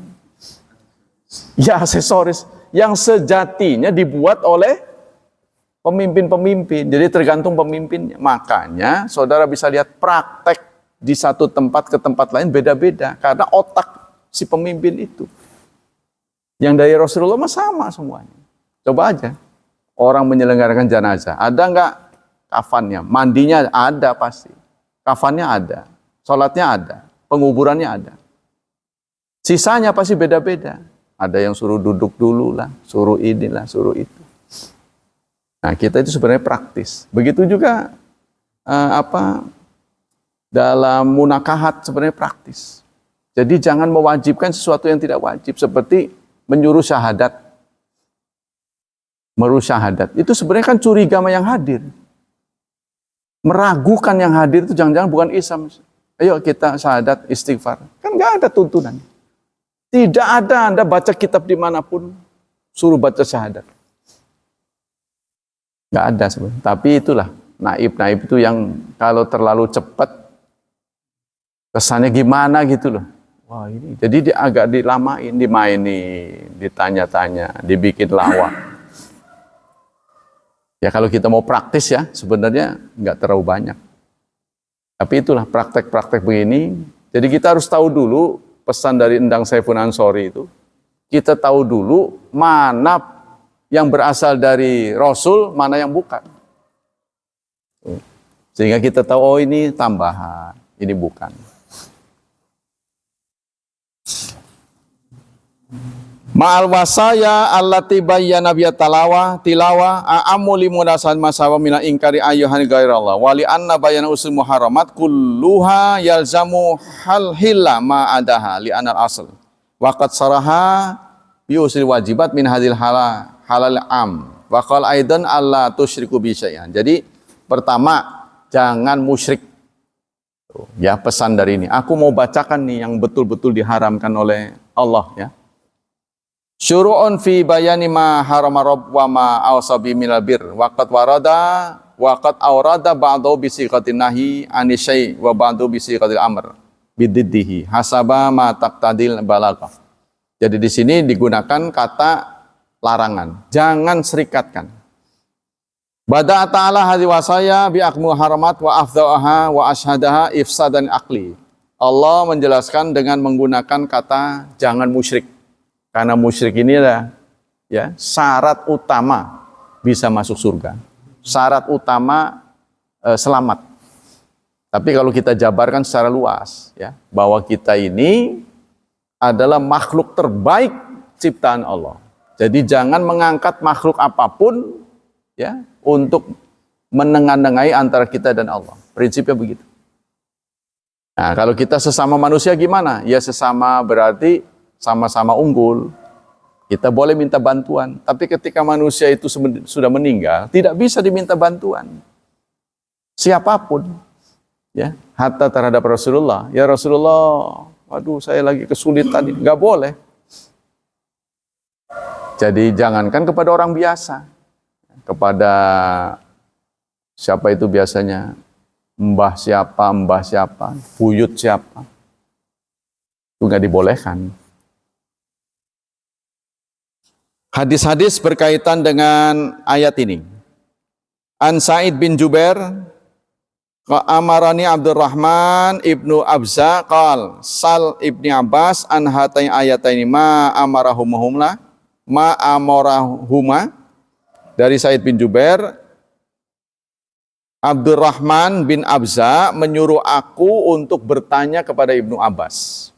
Ya aksesoris yang sejatinya dibuat oleh pemimpin-pemimpin. Jadi tergantung pemimpinnya. Makanya saudara bisa lihat praktek di satu tempat ke tempat lain beda-beda. Karena otak si pemimpin itu. Yang dari Rasulullah mah sama semuanya. Coba aja. Orang menyelenggarakan jenazah. Ada nggak kafannya? Mandinya ada pasti. Kafannya ada. Sholatnya ada. Penguburannya ada. Sisanya pasti beda-beda. Ada yang suruh duduk dulu lah. Suruh inilah, suruh itu. Nah, kita itu sebenarnya praktis. Begitu juga dalam munakahat sebenarnya praktis. Jadi jangan mewajibkan sesuatu yang tidak wajib. Seperti menyuruh syahadat. Menyuruh syahadat. Itu sebenarnya kan curiga sama yang hadir. Meragukan yang hadir itu jangan-jangan bukan Islam. Ayo kita syahadat istighfar. Kan nggak ada tuntunan. Tidak ada Anda baca kitab dimanapun suruh baca syahadat. Nggak ada sebenarnya. Tapi itulah naib-naib itu yang kalau terlalu cepat kesannya gimana gitu loh. Wah ini, jadi dia agak dilamain, dimainin, ditanya-tanya, dibikin lawak. Ya kalau kita mau praktis ya, sebenarnya nggak terlalu banyak. Tapi itulah praktek-praktek begini. Jadi kita harus tahu dulu pesan dari Endang Saifun Ansori itu. Kita tahu dulu mana yang berasal dari Rasul, mana yang bukan. Sehingga kita tahu, oh ini tambahan, ini bukan. Ma'al wasaya allati bayyana biya tilawa a'ammu limudasan masawa minal ingkari ayyuhan ghairallah wali anna bayyana usul muharramat kulluha yalzamu hal hilla ma'adaha li anal asl waqad saraha bi usul wajibat min hadil halal am wa qala aidan alla tusyriku bi syai'an. Jadi pertama, jangan musyrik. Ya, pesan dari ini. Aku mau bacakan nih yang betul-betul diharamkan oleh Allah, ya. Syuru'un fi bayani ma harama rabb wa ma awsabi minal bir waqad awrada ba'du bi siqatin nahi anisyai wa ba'du bi siqatil amr bididdihi hasaba ma taqtadil balaghah. Jadi di sini digunakan kata larangan, jangan serikatkan. Bada ta'ala hadhi wasaya bi akmu haramat wa afdhaha wa ashadaha ifsadan aqli. Allah menjelaskan dengan menggunakan kata jangan musyrik. Karena musyrik ini adalah ya syarat utama bisa masuk surga. Syarat utama selamat. Tapi kalau kita jabarkan secara luas ya, bahwa kita ini adalah makhluk terbaik ciptaan Allah. Jadi jangan mengangkat makhluk apapun ya untuk menengahi antara kita dan Allah. Prinsipnya begitu. Nah, kalau kita sesama manusia gimana? Ya sesama berarti sama-sama unggul. Kita boleh minta bantuan, tapi ketika manusia itu sudah meninggal, tidak bisa diminta bantuan. Siapapun, ya, hatta terhadap Rasulullah. Ya Rasulullah, waduh saya lagi kesulitan, nggak boleh. Jadi jangankan kepada orang biasa, kepada siapa itu biasanya, mbah siapa, buyut siapa, itu nggak dibolehkan. Hadis-hadis berkaitan dengan ayat ini. An Sa'id bin Jubair, amarani Abdurrahman ibnu Abza qal sal ibni Abbas an hatain ayataini ma amarahumahumla ma amarahuma. Dari Sa'id bin Jubair, Abdurrahman bin Abza menyuruh aku untuk bertanya kepada Ibnu Abbas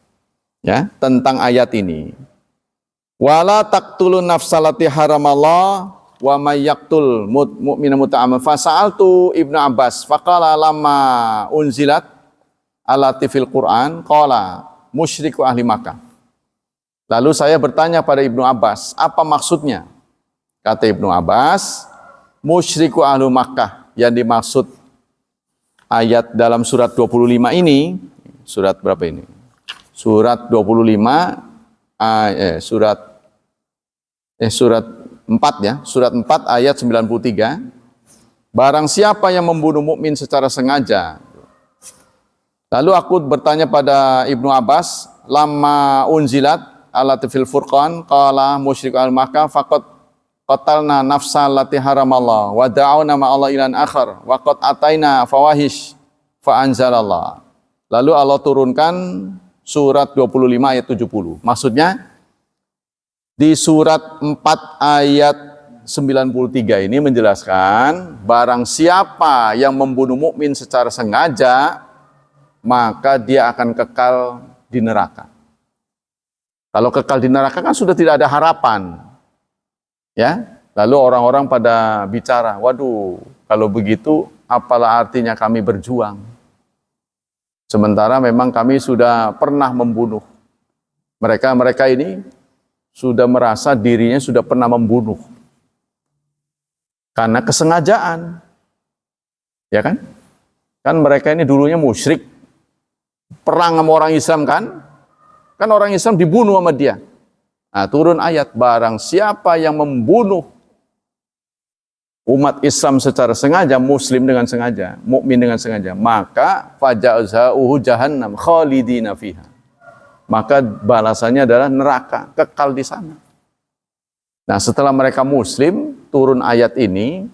ya tentang ayat ini. Wala taqtulun nafsalati haramallah wa may yaqtul mu'mina muta'ammidan fasa'altu Ibnu Abbas faqala lamma unzilat alati fil Quran qala musyriku ahli Makkah. Lalu saya bertanya pada Ibnu Abbas, apa maksudnya? Kata Ibnu Abbas, musyriku ahli Makkah yang dimaksud ayat dalam surat 25 ini, surat berapa ini? Surat 25 surat 4 ya, surat 4 ayat 93. Barang siapa yang membunuh mukmin secara sengaja. Lalu aku bertanya pada Ibnu Abbas, lamma unzilat alati fil Furqan qala musyrik al-Makkah faqad qatalna nafsa allati haramallah wa da'awna ma Allah ilan akhar wa qad ataina fawahish fa anzalallah. Lalu Allah turunkan surat 25 ayat 70. Maksudnya di surat 4 ayat 93 ini menjelaskan barang siapa yang membunuh mukmin secara sengaja maka dia akan kekal di neraka. Kalau kekal di neraka kan sudah tidak ada harapan. Ya, lalu orang-orang pada bicara, waduh, kalau begitu apalah artinya kami berjuang? Sementara memang kami sudah pernah membunuh. Mereka ini sudah merasa dirinya sudah pernah membunuh. Karena kesengajaan. Ya kan? Kan mereka ini dulunya musyrik. Perang sama orang Islam kan? Kan orang Islam dibunuh sama dia. Nah, turun ayat, barang siapa yang membunuh umat Islam secara sengaja, muslim dengan sengaja, mukmin dengan sengaja, maka faja'uhu jahannam khalidina fiha. Maka balasannya adalah neraka, kekal di sana. Nah, setelah mereka muslim, turun ayat ini,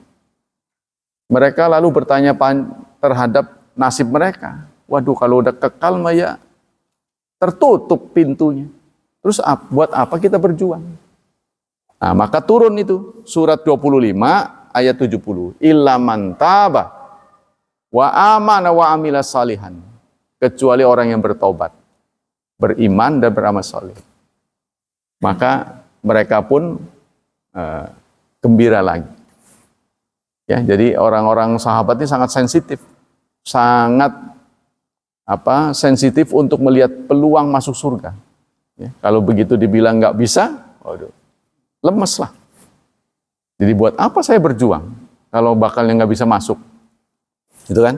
mereka lalu bertanya terhadap nasib mereka. Waduh, kalau udah kekal mah ya tertutup pintunya. Terus buat apa kita berjuang? Nah, maka turun itu surat 25 ayat 70. Illa man taba wa amana wa amila salihan, kecuali orang yang bertobat, beriman dan beramal saleh. Maka mereka pun gembira lagi. Ya, jadi orang-orang sahabat ini sangat sensitif, sangat sensitif untuk melihat peluang masuk surga. Ya, kalau begitu dibilang nggak bisa, waduh, lemes lah. Jadi buat apa saya berjuang kalau bakalnya nggak bisa masuk? Gitu kan?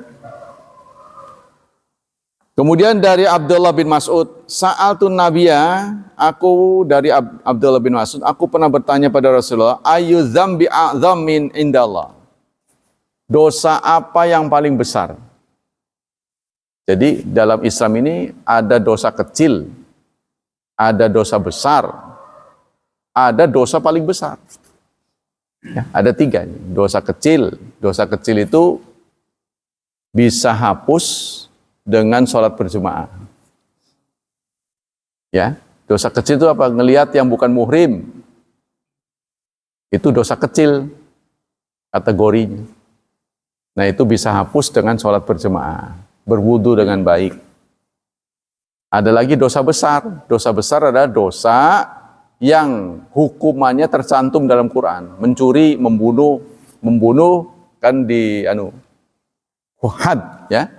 Kemudian dari Abdullah bin Mas'ud, sa'altun nabiyya, aku dari Abdullah bin Mas'ud, aku pernah bertanya pada Rasulullah, ayu dzambi a'dzam min indallah. Dosa apa yang paling besar? Jadi dalam Islam ini ada dosa kecil, ada dosa besar, ada dosa paling besar. Ya, ada 3. Dosa kecil itu bisa hapus dengan sholat berjamaah. Ya, dosa kecil itu apa? Ngelihat yang bukan muhrim. Itu dosa kecil kategorinya. Nah, itu bisa hapus dengan sholat berjamaah, berwudu dengan baik. Ada lagi dosa besar. Dosa besar adalah dosa yang hukumannya tercantum dalam Quran. Mencuri, membunuh kan had, ya.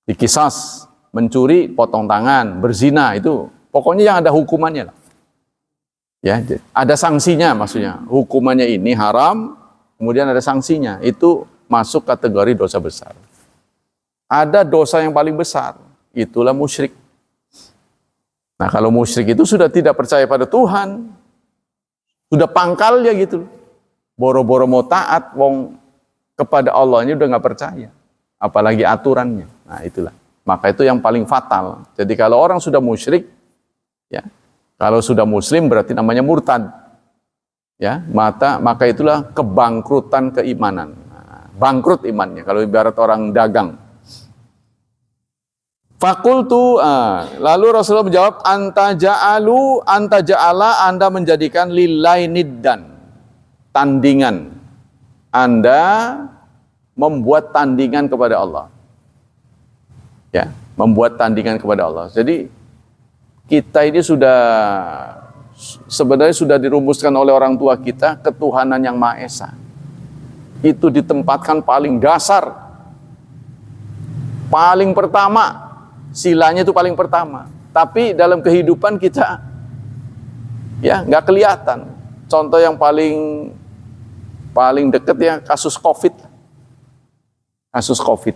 Dikisas, mencuri potong tangan, berzina itu pokoknya yang ada hukumannya lah. Ya, ada sanksinya maksudnya. Hukumannya ini haram, kemudian ada sanksinya. Itu masuk kategori dosa besar. Ada dosa yang paling besar, itulah musyrik. Nah, kalau musyrik itu sudah tidak percaya pada Tuhan, sudah pangkalnya gitu. Boro-boro mau taat, wong kepada Allahnya udah nggak percaya, apalagi aturannya. Nah, itulah. Maka itu yang paling fatal. Jadi kalau orang sudah musyrik, ya, kalau sudah muslim berarti namanya murtad. Ya, maka itulah kebangkrutan keimanan. Nah, bangkrut imannya kalau ibarat orang dagang. Fakultu, lalu Rasulullah menjawab, anta ja'ala, Anda menjadikan lillahi niddan, tandingan. Anda membuat tandingan kepada Allah. Ya, membuat tandingan kepada Allah. Jadi kita ini sebenarnya sudah dirumuskan oleh orang tua kita ketuhanan yang Maha Esa. Itu ditempatkan paling dasar, paling pertama. Silanya itu paling pertama. Tapi dalam kehidupan kita ya nggak kelihatan. Contoh yang paling dekat ya kasus COVID. Kasus COVID.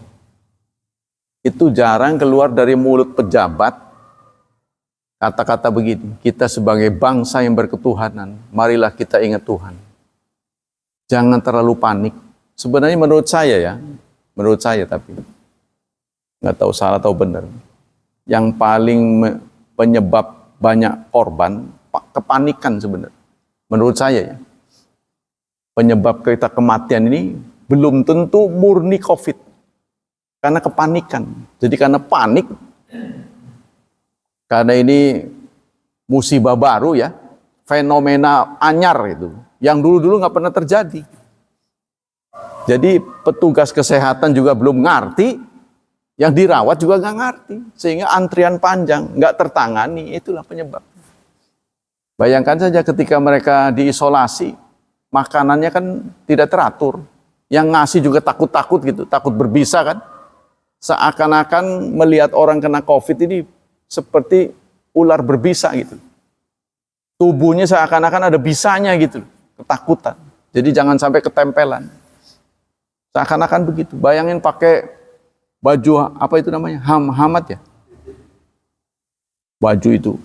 Itu jarang keluar dari mulut pejabat kata-kata begini. Kita sebagai bangsa yang berketuhanan, marilah kita ingat Tuhan. Jangan terlalu panik. Sebenarnya menurut saya tapi nggak tahu salah atau benar. Yang paling penyebab banyak korban kepanikan sebenarnya. Menurut saya ya. Penyebab kita kematian ini belum tentu murni COVID. Karena kepanikan. Jadi karena panik. Karena ini musibah baru ya. Fenomena anyar itu. Yang dulu-dulu nggak pernah terjadi. Jadi petugas kesehatan juga belum ngerti. Yang dirawat juga nggak ngerti, sehingga antrian panjang, nggak tertangani, itulah penyebab. Bayangkan saja ketika mereka diisolasi, makanannya kan tidak teratur, yang ngasih juga takut-takut gitu, takut berbisa kan, seakan-akan melihat orang kena COVID ini seperti ular berbisa gitu, tubuhnya seakan-akan ada bisanya gitu, ketakutan. Jadi jangan sampai ketempelan, seakan-akan begitu. Bayangin pakai baju apa itu namanya? Hamad ya. Baju itu.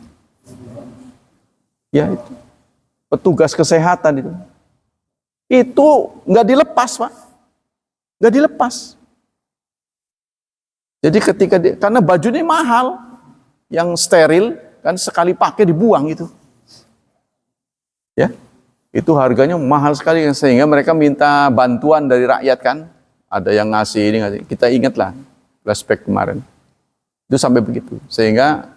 Ya itu. Petugas kesehatan itu. Itu nggak dilepas, Pak. Nggak dilepas. Jadi karena baju ini mahal, yang steril kan sekali pakai dibuang itu. Ya. Itu harganya mahal sekali sehingga mereka minta bantuan dari rakyat kan. Ada yang ngasih ini ngasih. Kita ingatlah flashback kemarin. Itu sampai begitu. Sehingga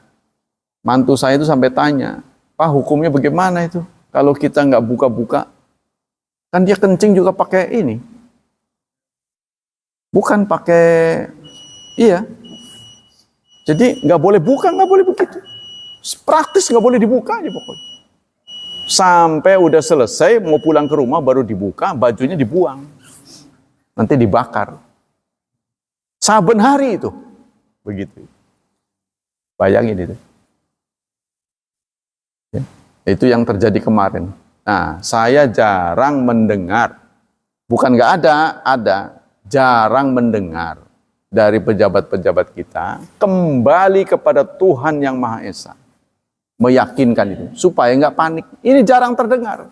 mantu saya itu sampai tanya, Pak hukumnya bagaimana itu? Kalau kita nggak buka-buka, kan dia kencing juga pakai ini. Bukan pakai, iya. Jadi nggak boleh buka, nggak boleh begitu. Praktis nggak boleh dibuka aja pokoknya. Sampai udah selesai, mau pulang ke rumah baru dibuka, bajunya dibuang. Nanti dibakar. Saben hari itu. Begitu. Bayangin itu. Ya, itu yang terjadi kemarin. Nah, saya jarang mendengar. Bukan nggak ada. Jarang mendengar dari pejabat-pejabat kita kembali kepada Tuhan yang Maha Esa. Meyakinkan itu. Supaya nggak panik. Ini jarang terdengar.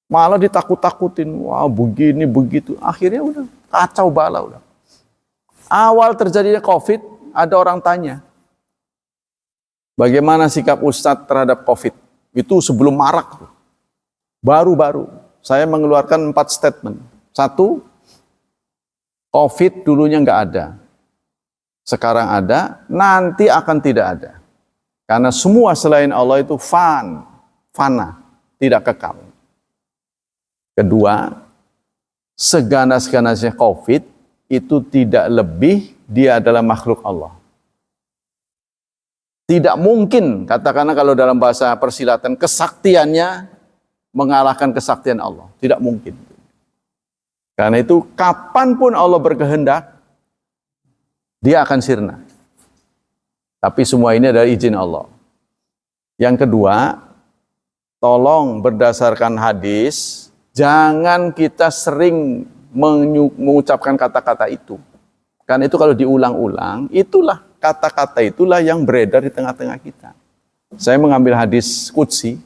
Malah ditakut-takutin. Wah begini, begitu. Akhirnya udah kacau balau. Udah. Awal terjadinya COVID, ada orang tanya. Bagaimana sikap Ustadz terhadap COVID? Itu sebelum marak. Baru-baru. Saya mengeluarkan 4 statement. 1, COVID dulunya nggak ada. Sekarang ada, nanti akan tidak ada. Karena semua selain Allah itu fana, tidak kekal. Kedua, seganas-ganasnya COVID itu tidak lebih, dia adalah makhluk Allah. Tidak mungkin, katakanlah kalau dalam bahasa persilatan, kesaktiannya mengalahkan kesaktian Allah. Tidak mungkin. Karena itu, kapanpun Allah berkehendak, dia akan sirna. Tapi semua ini adalah izin Allah. Yang kedua, tolong berdasarkan hadis, jangan kita sering mengucapkan kata-kata itu. Karena itu kalau diulang-ulang, itulah kata-kata itulah yang beredar di tengah-tengah kita. Saya mengambil hadis qudsi,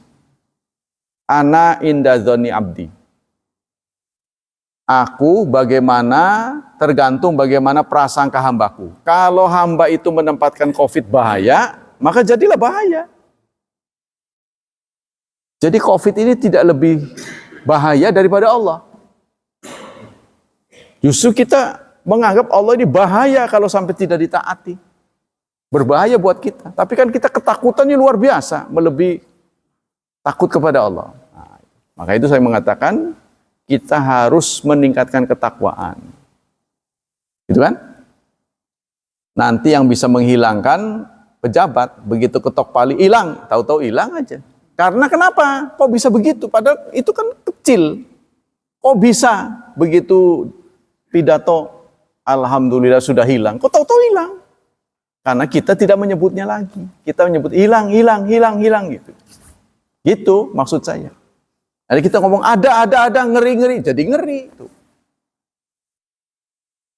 ana inda dzanni abdi. Aku tergantung bagaimana prasangka hambaku. Kalau hamba itu menempatkan COVID bahaya, maka jadilah bahaya. Jadi COVID ini tidak lebih bahaya daripada Allah. Justru kita menganggap Allah ini bahaya kalau sampai tidak ditaati. Berbahaya buat kita. Tapi kan kita ketakutannya luar biasa, melebihi takut kepada Allah. Nah, maka itu saya mengatakan, kita harus meningkatkan ketakwaan. Gitu kan? Nanti yang bisa menghilangkan pejabat, begitu ketok palu hilang, tahu-tahu hilang aja. Karena kenapa? Kok bisa begitu? Padahal itu kan kecil. Kok bisa begitu pidato, alhamdulillah sudah hilang. Kok tahu-tahu hilang? Karena kita tidak menyebutnya lagi. Kita menyebut hilang gitu. Gitu maksud saya. Jadi kita ngomong ada, ngeri, jadi ngeri. Tuh.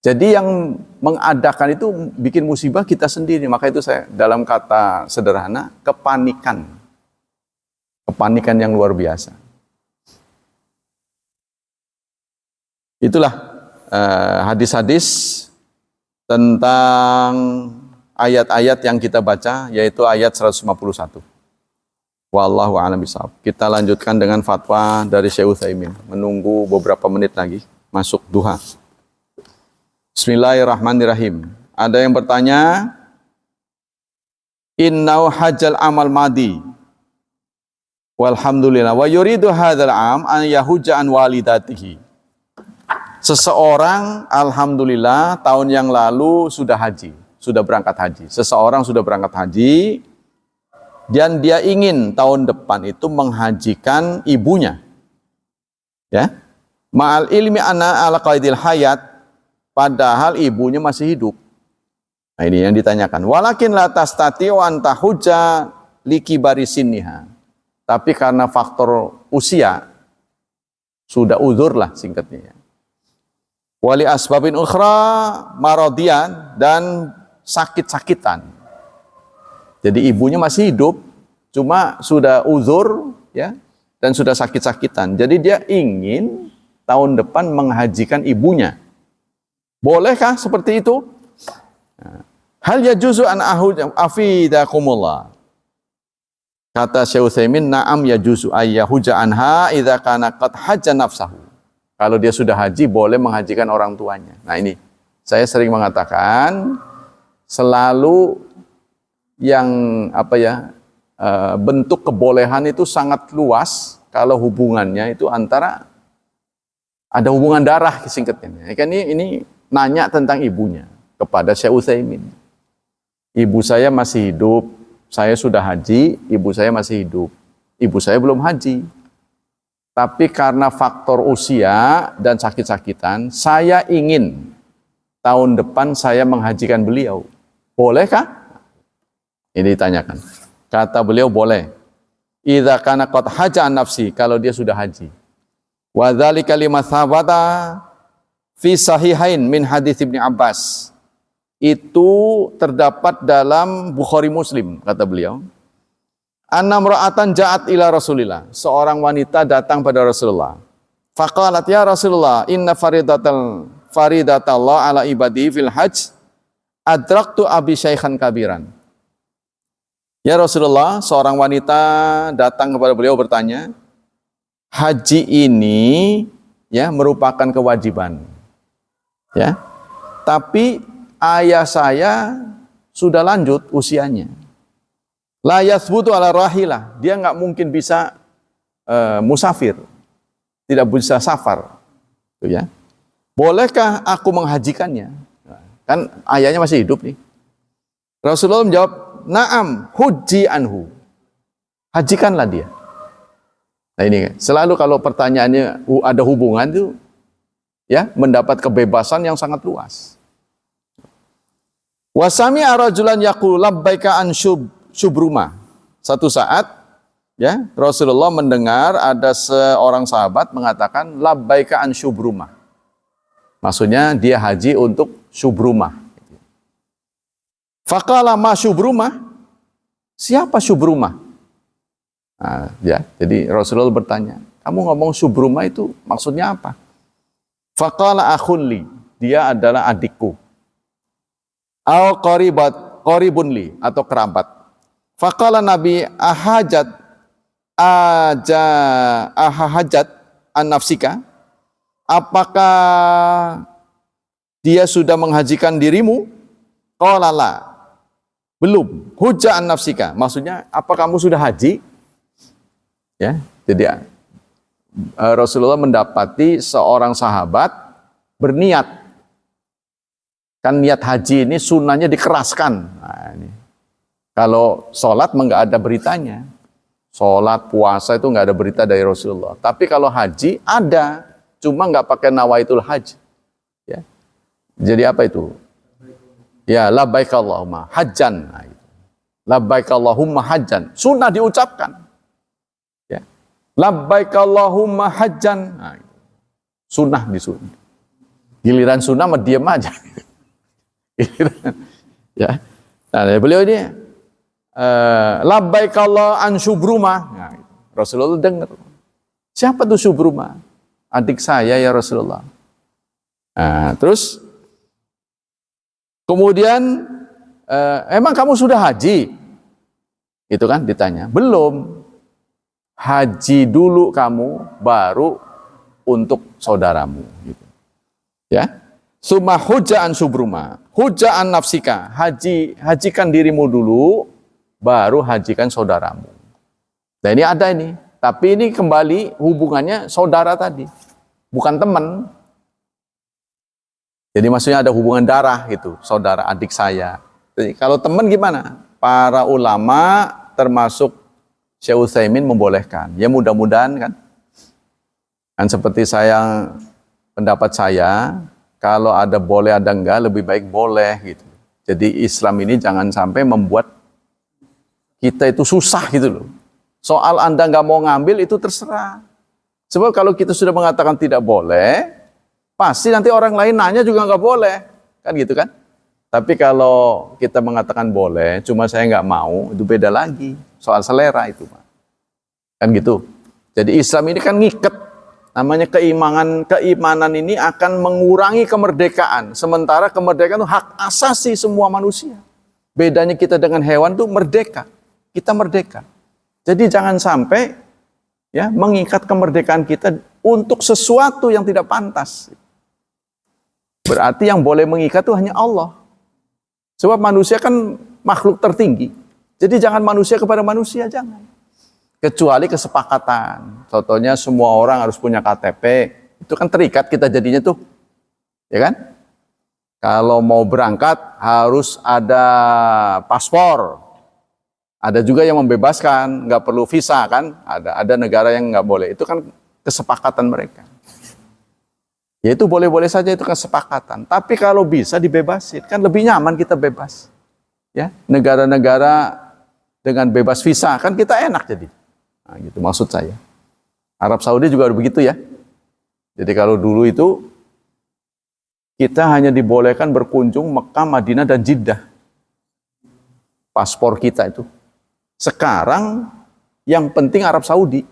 Jadi yang mengadakan itu bikin musibah kita sendiri. Maka itu saya dalam kata sederhana, kepanikan. Kepanikan yang luar biasa. Itulah hadis-hadis tentang ayat-ayat yang kita baca, yaitu ayat 151. Wallahu a'lam bishawab. Kita lanjutkan dengan fatwa dari Syekh Utsaimin. Menunggu beberapa menit lagi masuk duha. Bismillahirrahmanirrahim. Ada yang bertanya, innau hajjal amal madi. Walhamdulillah wa yuridu hadzal am an yahujja an walidatihi. Seseorang alhamdulillah tahun yang lalu sudah haji, sudah berangkat haji. Seseorang sudah berangkat haji dan dia ingin tahun depan itu menghajikan ibunya. Ya. Ma'al ilmi anna ala qaidil hayat, padahal ibunya masih hidup. Nah, ini yang ditanyakan. Walakin la tastati'u an tahujja likibari sinniha. Tapi karena faktor usia sudah uzur lah singkatnya. Wali asbabin ukhra maradian, dan sakit-sakitan. Jadi ibunya masih hidup, cuma sudah uzur ya, dan sudah sakit-sakitan. Jadi dia ingin tahun depan menghajikan ibunya. Bolehkah seperti itu? Hal yajuzu an afidakumullah. Kata Syekh Utsaimin, na'am yajuzu ayyahuja anha idza kana qad hajja nafsahu. Kalau dia sudah haji, boleh menghajikan orang tuanya. Nah ini, saya sering mengatakan, selalu yang bentuk kebolehan itu sangat luas kalau hubungannya itu antara ada hubungan darah singkatnya. Kan ini nanya tentang ibunya kepada Syekh Utsaimin. Ibu saya masih hidup, saya sudah haji, ibu saya masih hidup. Ibu saya belum haji. Tapi karena faktor usia dan sakit-sakitan, saya ingin tahun depan saya menghajikan beliau. Bolehkah? Ini ditanyakan. Kata beliau boleh. Idza kana qad haja an nafsi, kalau dia sudah haji. Wa dzalika lima thabata fi sahihain min hadits Ibnu Abbas. Itu terdapat dalam Bukhari Muslim, kata beliau. Anna imra'atan ja'at ila Rasulillah. Seorang wanita datang pada Rasulullah. Faqalat ya Rasulullah, inna faridatallah ala ibadi fil hajj adraktu abi syaikhan kabiran. Ya Rasulullah, seorang wanita datang kepada beliau bertanya, haji ini ya merupakan kewajiban. Ya. Tapi ayah saya sudah lanjut usianya. La yathbutu ala rahilah, dia nggak mungkin bisa musafir, tidak bisa safar, gitu ya. Bolehkah aku menghajikannya? Kan ayahnya masih hidup nih. Rasulullah menjawab, na'am, hujji anhu, hajikanlah dia. Nah ini selalu kalau pertanyaannya ada hubungan itu, ya mendapat kebebasan yang sangat luas. Wasami arajulan yaqul labbaika an Syubrumah. Satu saat, ya Rasulullah mendengar ada seorang sahabat mengatakan labbaika an Syubrumah. Maksudnya dia haji untuk Syubrumah. Faqala ma Syubrumah? Siapa Syubrumah? Nah, ya, jadi Rasulullah bertanya, kamu ngomong Syubrumah itu maksudnya apa? Faqala akhun li, dia adalah adikku. Au qaribun li, atau kerabat. Faqala Nabi ahajat an nafsika, apakah dia sudah menghajikan dirimu? Qala la, belum. Hujja an nafsika, maksudnya apa kamu sudah haji? Ya, jadi Rasulullah mendapati seorang sahabat berniat. Kan niat haji ini sunnahnya dikeraskan. Nah, ini. Kalau sholat nggak ada beritanya. Sholat, puasa itu nggak ada berita dari Rasulullah. Tapi kalau haji ada, cuma nggak pakai nawaitul haji. Ya. Jadi apa itu? Ya, labbaik Allahumma hajjan. Nah, labbaik Allahumma hajjan. Sunnah diucapkan. Ya. Labbaik Allahumma hajjan. Nah, sunnah disunnah. Giliran sunnah mah diam aja. Ya. Nah, beliau ini labbaik Allah an Syubrumah. Nah, Rasulullah dengar. Siapa tuh Syubrumah? Adik saya ya Rasulullah. Nah, terus kemudian emang kamu sudah haji? Itu kan ditanya. Belum. Haji dulu kamu baru untuk saudaramu gitu. Ya. Summa hujja'an Syubrumah. Hujja'an nafsika. Hajikan dirimu dulu, baru hajikan saudaramu. Nah ini ada ini. Tapi ini kembali hubungannya saudara tadi. Bukan teman. Jadi maksudnya ada hubungan darah gitu. Saudara adik saya. Jadi kalau teman gimana? Para ulama termasuk Syekh Utsaimin membolehkan. Ya mudah-mudahan kan. Kan seperti pendapat saya, kalau ada boleh ada enggak, lebih baik boleh gitu. Jadi Islam ini jangan sampai membuat kita itu susah gitu loh. Soal Anda nggak mau ngambil itu terserah. Sebab kalau kita sudah mengatakan tidak boleh, pasti nanti orang lain nanya juga nggak boleh. Kan gitu kan? Tapi kalau kita mengatakan boleh, cuma saya nggak mau, itu beda lagi. Soal selera itu, Pak. Kan gitu. Jadi Islam ini kan ngiket. Namanya keimanan ini akan mengurangi kemerdekaan. Sementara kemerdekaan itu hak asasi semua manusia. Bedanya kita dengan hewan itu merdeka. Kita merdeka. Jadi jangan sampai ya mengikat kemerdekaan kita untuk sesuatu yang tidak pantas. Berarti yang boleh mengikat itu hanya Allah. Sebab manusia kan makhluk tertinggi. Jadi jangan manusia kepada manusia, jangan. Kecuali kesepakatan. Contohnya semua orang harus punya KTP. Itu kan terikat kita jadinya tuh. Ya kan? Kalau mau berangkat harus ada paspor. Ada juga yang membebaskan, nggak perlu visa kan? Ada negara yang nggak boleh. Itu kan kesepakatan mereka. Ya itu boleh-boleh saja, itu kesepakatan. Tapi kalau bisa dibebasin, kan lebih nyaman kita bebas. Ya, negara-negara dengan bebas visa kan kita enak jadi. Nah, gitu maksud saya. Arab Saudi juga begitu ya. Jadi kalau dulu itu kita hanya dibolehkan berkunjung Mekah, Madinah, dan Jeddah. Paspor kita itu. Sekarang yang penting Arab Saudi.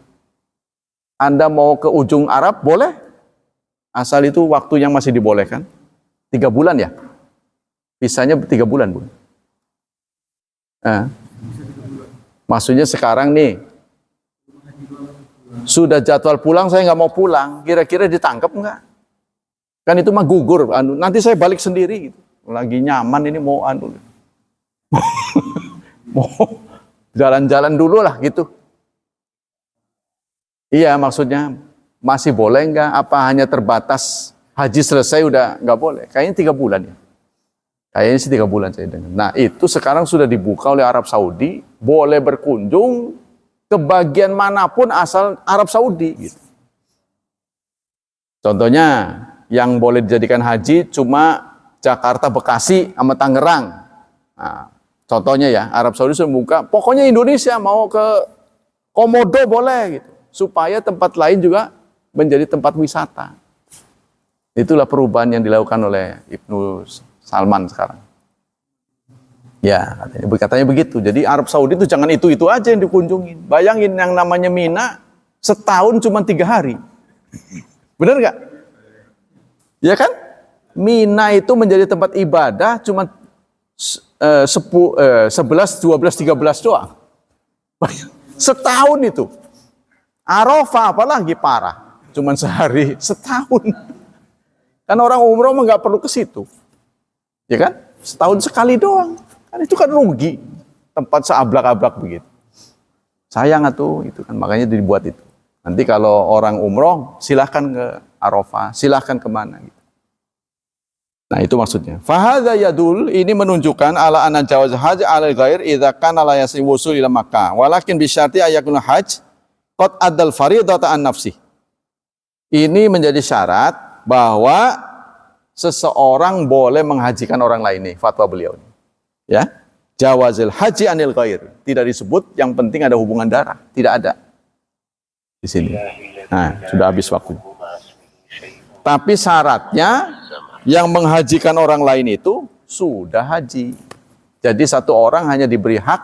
Anda mau ke ujung Arab boleh. Asal itu waktu yang masih dibolehkan. 3 bulan ya. Visanya 3 bulan, Bun. Nah, maksudnya sekarang nih, sudah jadwal pulang, saya nggak mau pulang. Kira-kira ditangkap nggak? Kan itu mah gugur. Nanti saya balik sendiri. Gitu. Lagi nyaman ini mau mau jalan-jalan dulu lah gitu. Iya maksudnya masih boleh nggak? Apa hanya terbatas haji selesai udah nggak boleh? Kayaknya 3 bulan ya. Kayaknya sih 3 bulan saya dengar. Nah itu sekarang sudah dibuka oleh Arab Saudi. Boleh berkunjung ke bagian manapun asal Arab Saudi. Gitu. Contohnya yang boleh dijadikan haji cuma Jakarta, Bekasi, sama Tangerang. Nah, contohnya ya, Arab Saudi sudah membuka, pokoknya Indonesia mau ke Komodo boleh gitu. Supaya tempat lain juga menjadi tempat wisata. Itulah perubahan yang dilakukan oleh Ibnu Salman sekarang. Ya, katanya begitu. Jadi Arab Saudi itu jangan itu-itu aja yang dikunjungin. Bayangin yang namanya Mina, setahun cuma 3 hari. Benar nggak? Ya kan? Mina itu menjadi tempat ibadah cuma 11, 12, 13 doang. Setahun itu. Arafah apalagi parah. Cuma sehari, setahun. Kan orang umroh mah nggak perlu ke situ. Ya kan? Setahun sekali doang. Kan itu kan rugi. Tempat seablak-ablak begitu. Sayang atuh itu kan, makanya dibuat itu. Nanti kalau orang umroh silahkan ke Arafah, silahkan kemana gitu. Nah itu maksudnya. Fahadha yadul, ini menunjukkan ala anna jawaz haji ala ghair idza kana la yasi wusul ila Makkah. Walakin bi syarti ayakun hajj qad adal faridata an nafsi. Ini menjadi syarat bahwa seseorang boleh menghajikan orang lain nih, fatwa beliau ini. Ya. Jawazil haji anil ghair. Tidak disebut yang penting ada hubungan darah, tidak ada. Di sini. Nah, sudah habis waktu. Tapi syaratnya yang menghajikan orang lain itu sudah haji. Jadi satu orang hanya diberi hak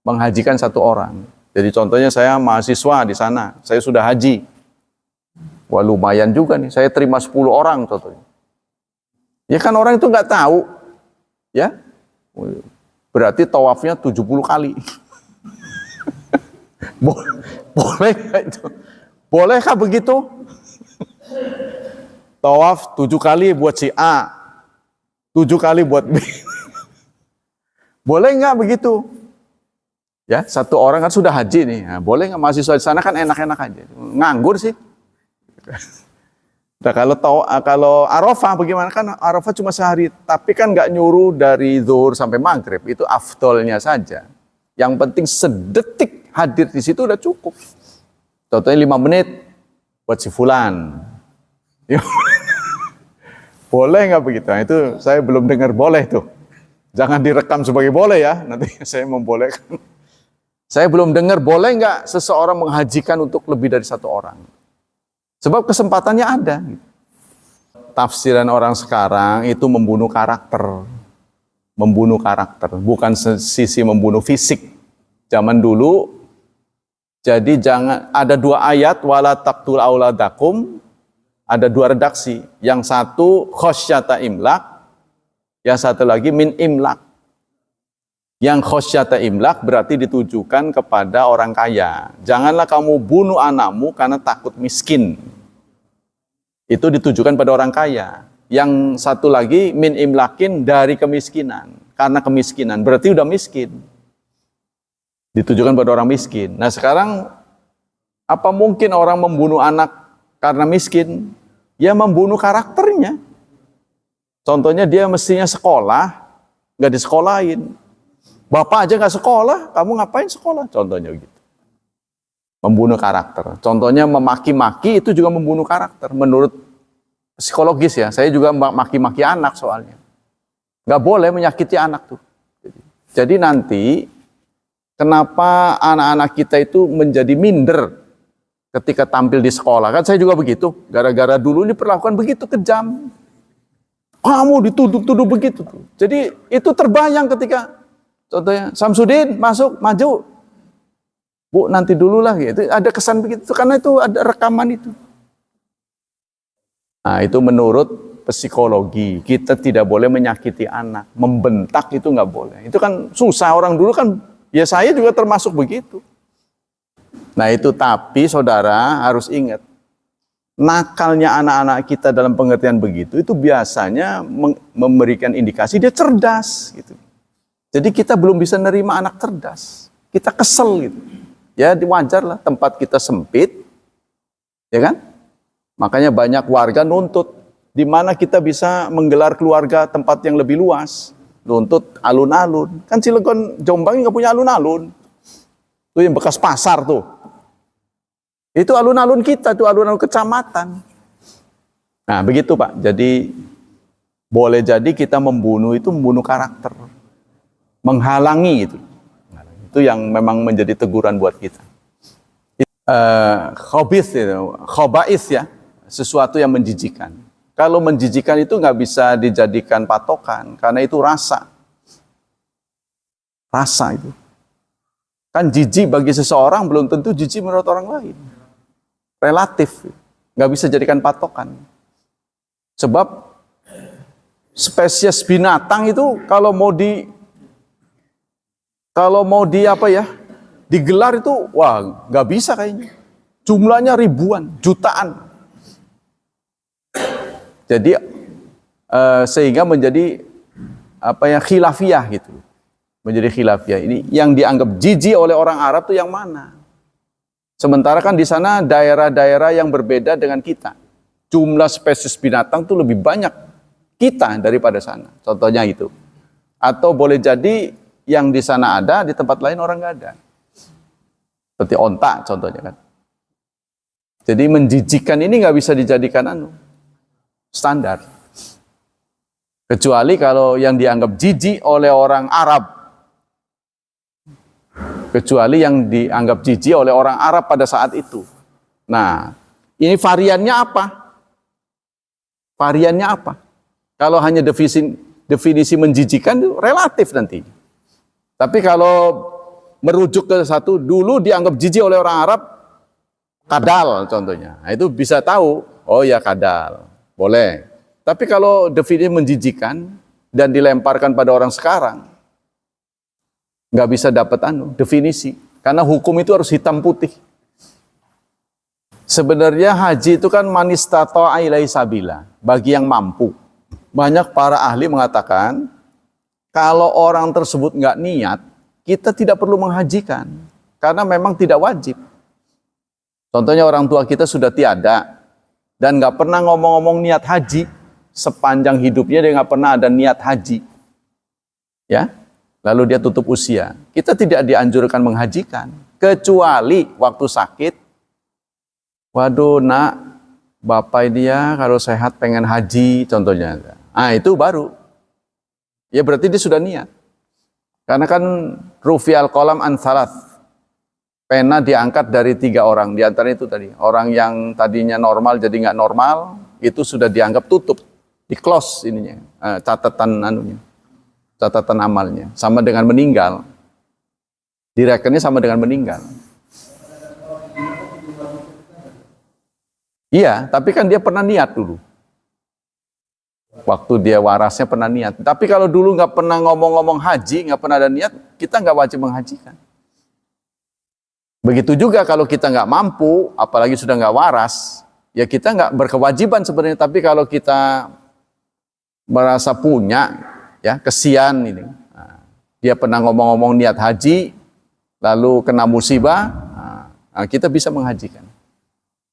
menghajikan satu orang. Jadi contohnya saya mahasiswa di sana, saya sudah haji. Wah lumayan juga nih, saya terima 10 orang contohnya. Ya kan orang itu nggak tahu. Ya, berarti tawafnya 70 kali. Boleh nggak itu? Bolehkah begitu? Tawaf 7 kali buat si A, 7 kali buat B. Boleh nggak begitu? Ya, satu orang kan sudah haji nih. Nah, boleh nggak mahasiswa di sana kan enak-enak aja. Nganggur sih. Nah, kalau Arafah bagaimana kan? Arafah cuma sehari, tapi kan nggak nyuruh dari zuhur sampai maghrib. Itu afdolnya saja. Yang penting sedetik hadir di situ udah cukup. Contohnya 5 menit buat si fulan. Boleh nggak begitu? Nah, itu saya belum dengar boleh tuh. Jangan direkam sebagai boleh ya. Nanti saya membolehkan. Saya belum dengar boleh nggak seseorang menghajikan untuk lebih dari 1 orang. Sebab kesempatannya ada. Tafsiran orang sekarang itu membunuh karakter. Membunuh karakter. Bukan sisi membunuh fisik. Zaman dulu, jadi jangan ada 2 ayat, wala taqtul auladakum. Ada 2 redaksi. Yang satu khosyata imlak, yang satu lagi min imlak. Yang khosyata imlak berarti ditujukan kepada orang kaya. Janganlah kamu bunuh anakmu karena takut miskin. Itu ditujukan pada orang kaya. Yang satu lagi min imlakin dari kemiskinan. Karena kemiskinan berarti udah miskin. Ditujukan pada orang miskin. Nah sekarang apa mungkin orang membunuh anak karena miskin? Ya membunuh karakternya. Contohnya dia mestinya sekolah, nggak disekolahin. Bapak aja nggak sekolah, kamu ngapain sekolah? Contohnya gitu. Membunuh karakter. Contohnya memaki-maki itu juga membunuh karakter. Menurut psikologis ya, saya juga maki-maki anak soalnya. Nggak boleh menyakiti anak tuh. Jadi nanti, kenapa anak-anak kita itu menjadi minder ketika tampil di sekolah? Kan saya juga begitu. Gara-gara dulu diperlakukan begitu kejam. Kamu dituduh-tuduh begitu tuh. Jadi itu terbayang ketika, contohnya, Samsudin masuk, maju. Bu, nanti dulu lah gitu. Ada kesan begitu, karena itu ada rekaman itu. Nah, itu menurut psikologi. Kita tidak boleh menyakiti anak. Membentak itu nggak boleh. Itu kan susah, orang dulu kan, ya saya juga termasuk begitu. Nah itu, tapi saudara harus ingat, nakalnya anak-anak kita dalam pengertian begitu, itu biasanya memberikan indikasi dia cerdas gitu. Jadi kita belum bisa nerima anak cerdas. Kita kesel gitu. Ya wajar lah, tempat kita sempit, ya kan? Makanya banyak warga nuntut, di mana kita bisa menggelar keluarga tempat yang lebih luas. Nuntut alun-alun. Kan Cilegon, Jombang nggak punya alun-alun. Itu yang bekas pasar tuh. Itu alun-alun kita, itu alun-alun kecamatan. Nah begitu Pak, jadi boleh jadi kita membunuh itu membunuh karakter. Menghalangi itu. Itu yang memang menjadi teguran buat kita. Khobais ya, sesuatu yang menjijikan. Kalau menjijikan itu nggak bisa dijadikan patokan, karena itu rasa. Rasa itu. Kan jijik bagi seseorang belum tentu jijik menurut orang lain. Relatif, nggak bisa jadikan patokan. Sebab spesies binatang itu kalau mau digelar itu, wah nggak bisa kayaknya. Jumlahnya ribuan, jutaan. Jadi sehingga menjadi khilafiyah gitu. Menjadi khilafiyah. Ini yang dianggap jijik oleh orang Arab itu yang mana? Sementara kan di sana daerah-daerah yang berbeda dengan kita. Jumlah spesies binatang itu lebih banyak kita daripada sana. Contohnya itu. Atau boleh jadi yang di sana ada, di tempat lain orang nggak ada. Seperti onta contohnya kan. Jadi menjijikan ini nggak bisa dijadikan standar. Kecuali kalau yang dianggap jijik oleh orang Arab. Kecuali yang dianggap jijik oleh orang Arab pada saat itu. Nah, ini variannya apa? Variannya apa? Kalau hanya definisi menjijikan itu relatif nanti. Tapi kalau merujuk ke satu, dulu dianggap jijik oleh orang Arab, kadal contohnya. Nah, itu bisa tahu, oh ya kadal, boleh. Tapi kalau definisi menjijikan dan dilemparkan pada orang sekarang, nggak bisa dapat definisi. Karena hukum itu harus hitam putih. Sebenarnya haji itu kan manistata'a ilaihi sabila, bagi yang mampu. Banyak para ahli mengatakan, kalau orang tersebut nggak niat, kita tidak perlu menghajikan. Karena memang tidak wajib. Contohnya orang tua kita sudah tiada, dan nggak pernah ngomong-ngomong niat haji. Sepanjang hidupnya dia nggak pernah ada niat haji. Ya, lalu dia tutup usia. Kita tidak dianjurkan menghajikan. Kecuali waktu sakit. Waduh nak, bapak dia kalau sehat pengen haji contohnya. Ah itu baru. Ya berarti dia sudah niat. Karena kan rufi'al qalam an thalath. Pena diangkat dari 3 orang. Di antara itu tadi. Orang yang tadinya normal jadi nggak normal. Itu sudah dianggap tutup. Di close ininya. Catatan amalnya. Sama dengan meninggal. Direkennya sama dengan meninggal. Iya, tapi kan dia pernah niat dulu. Waktu dia warasnya pernah niat. Tapi kalau dulu nggak pernah ngomong-ngomong haji, nggak pernah ada niat, kita nggak wajib menghajikan. Begitu juga kalau kita nggak mampu, apalagi sudah nggak waras, ya kita nggak berkewajiban sebenarnya. Tapi kalau kita merasa punya, ya kesian ini, dia pernah ngomong-ngomong niat haji, lalu kena musibah, kita bisa menghajikan,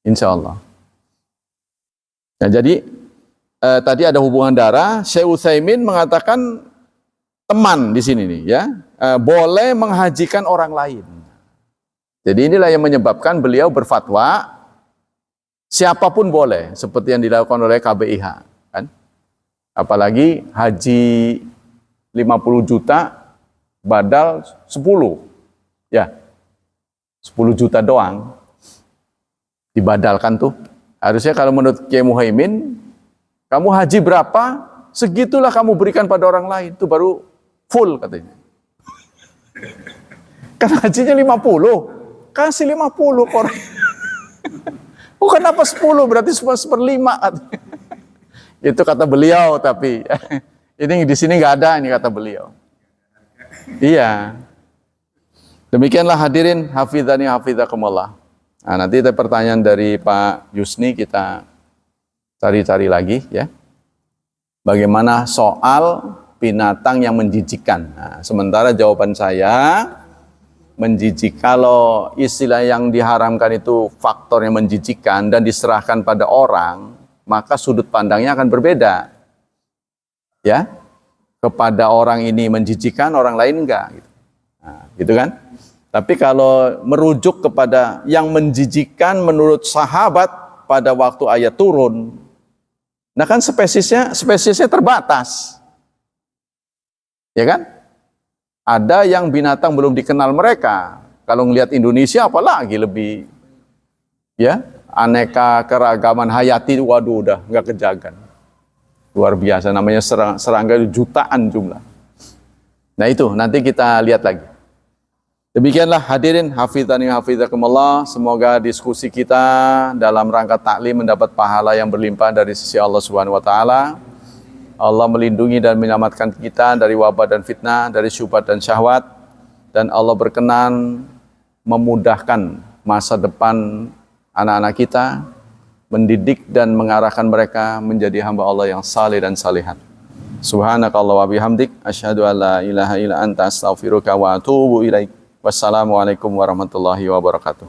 insya Allah. Nah, jadi tadi ada hubungan darah. Syekh Utsaimin mengatakan teman di sini nih ya, boleh menghajikan orang lain. Jadi inilah yang menyebabkan beliau berfatwa siapapun boleh, seperti yang dilakukan oleh KBIH, kan? Apalagi haji 50 juta badal 10. Ya. 10 juta doang dibadalkan tuh. Harusnya kalau menurut Kiai Muhaimin, kamu haji berapa, segitulah kamu berikan pada orang lain, itu baru full katanya. Kan hajinya 50, kasih 50 ke orang. Oh kenapa 10, berarti 1/5 katanya. Itu kata beliau, tapi ini di sini nggak ada, ini kata beliau. Iya. Demikianlah hadirin, hafizani hafizakumullah. Nah, nanti ada pertanyaan dari Pak Yusni, kita cari-cari lagi ya. Bagaimana soal binatang yang menjijikkan? Nah, sementara jawaban saya, menjijik, kalau istilah yang diharamkan itu faktornya menjijikkan dan diserahkan pada orang, maka sudut pandangnya akan berbeda. Ya, kepada orang ini menjijikkan, orang lain enggak. Nah, gitu kan? Tapi kalau merujuk kepada yang menjijikkan menurut sahabat pada waktu ayat turun, nah kan spesiesnya terbatas. Ya kan? Ada yang binatang belum dikenal mereka. Kalau ngelihat Indonesia apalagi lebih ya, aneka keragaman hayati, waduh udah nggak kejagan. Luar biasa, namanya serangga jutaan jumlah. Nah itu nanti kita lihat lagi. Demikianlah hadirin, hafizani hafizakumullah. Semoga diskusi kita dalam rangka taklim mendapat pahala yang berlimpah dari sisi Allah Subhanahu wa taala. Allah melindungi dan menyelamatkan kita dari wabah dan fitnah, dari syubhat dan syahwat, dan Allah berkenan memudahkan masa depan anak-anak kita, mendidik dan mengarahkan mereka menjadi hamba Allah yang saleh dan salihat. Subhanakallah wa bihamdik, asyhadu an la ilaha illa anta astaghfiruka wa atubu ilaik. Wassalamualaikum warahmatullahi wabarakatuh.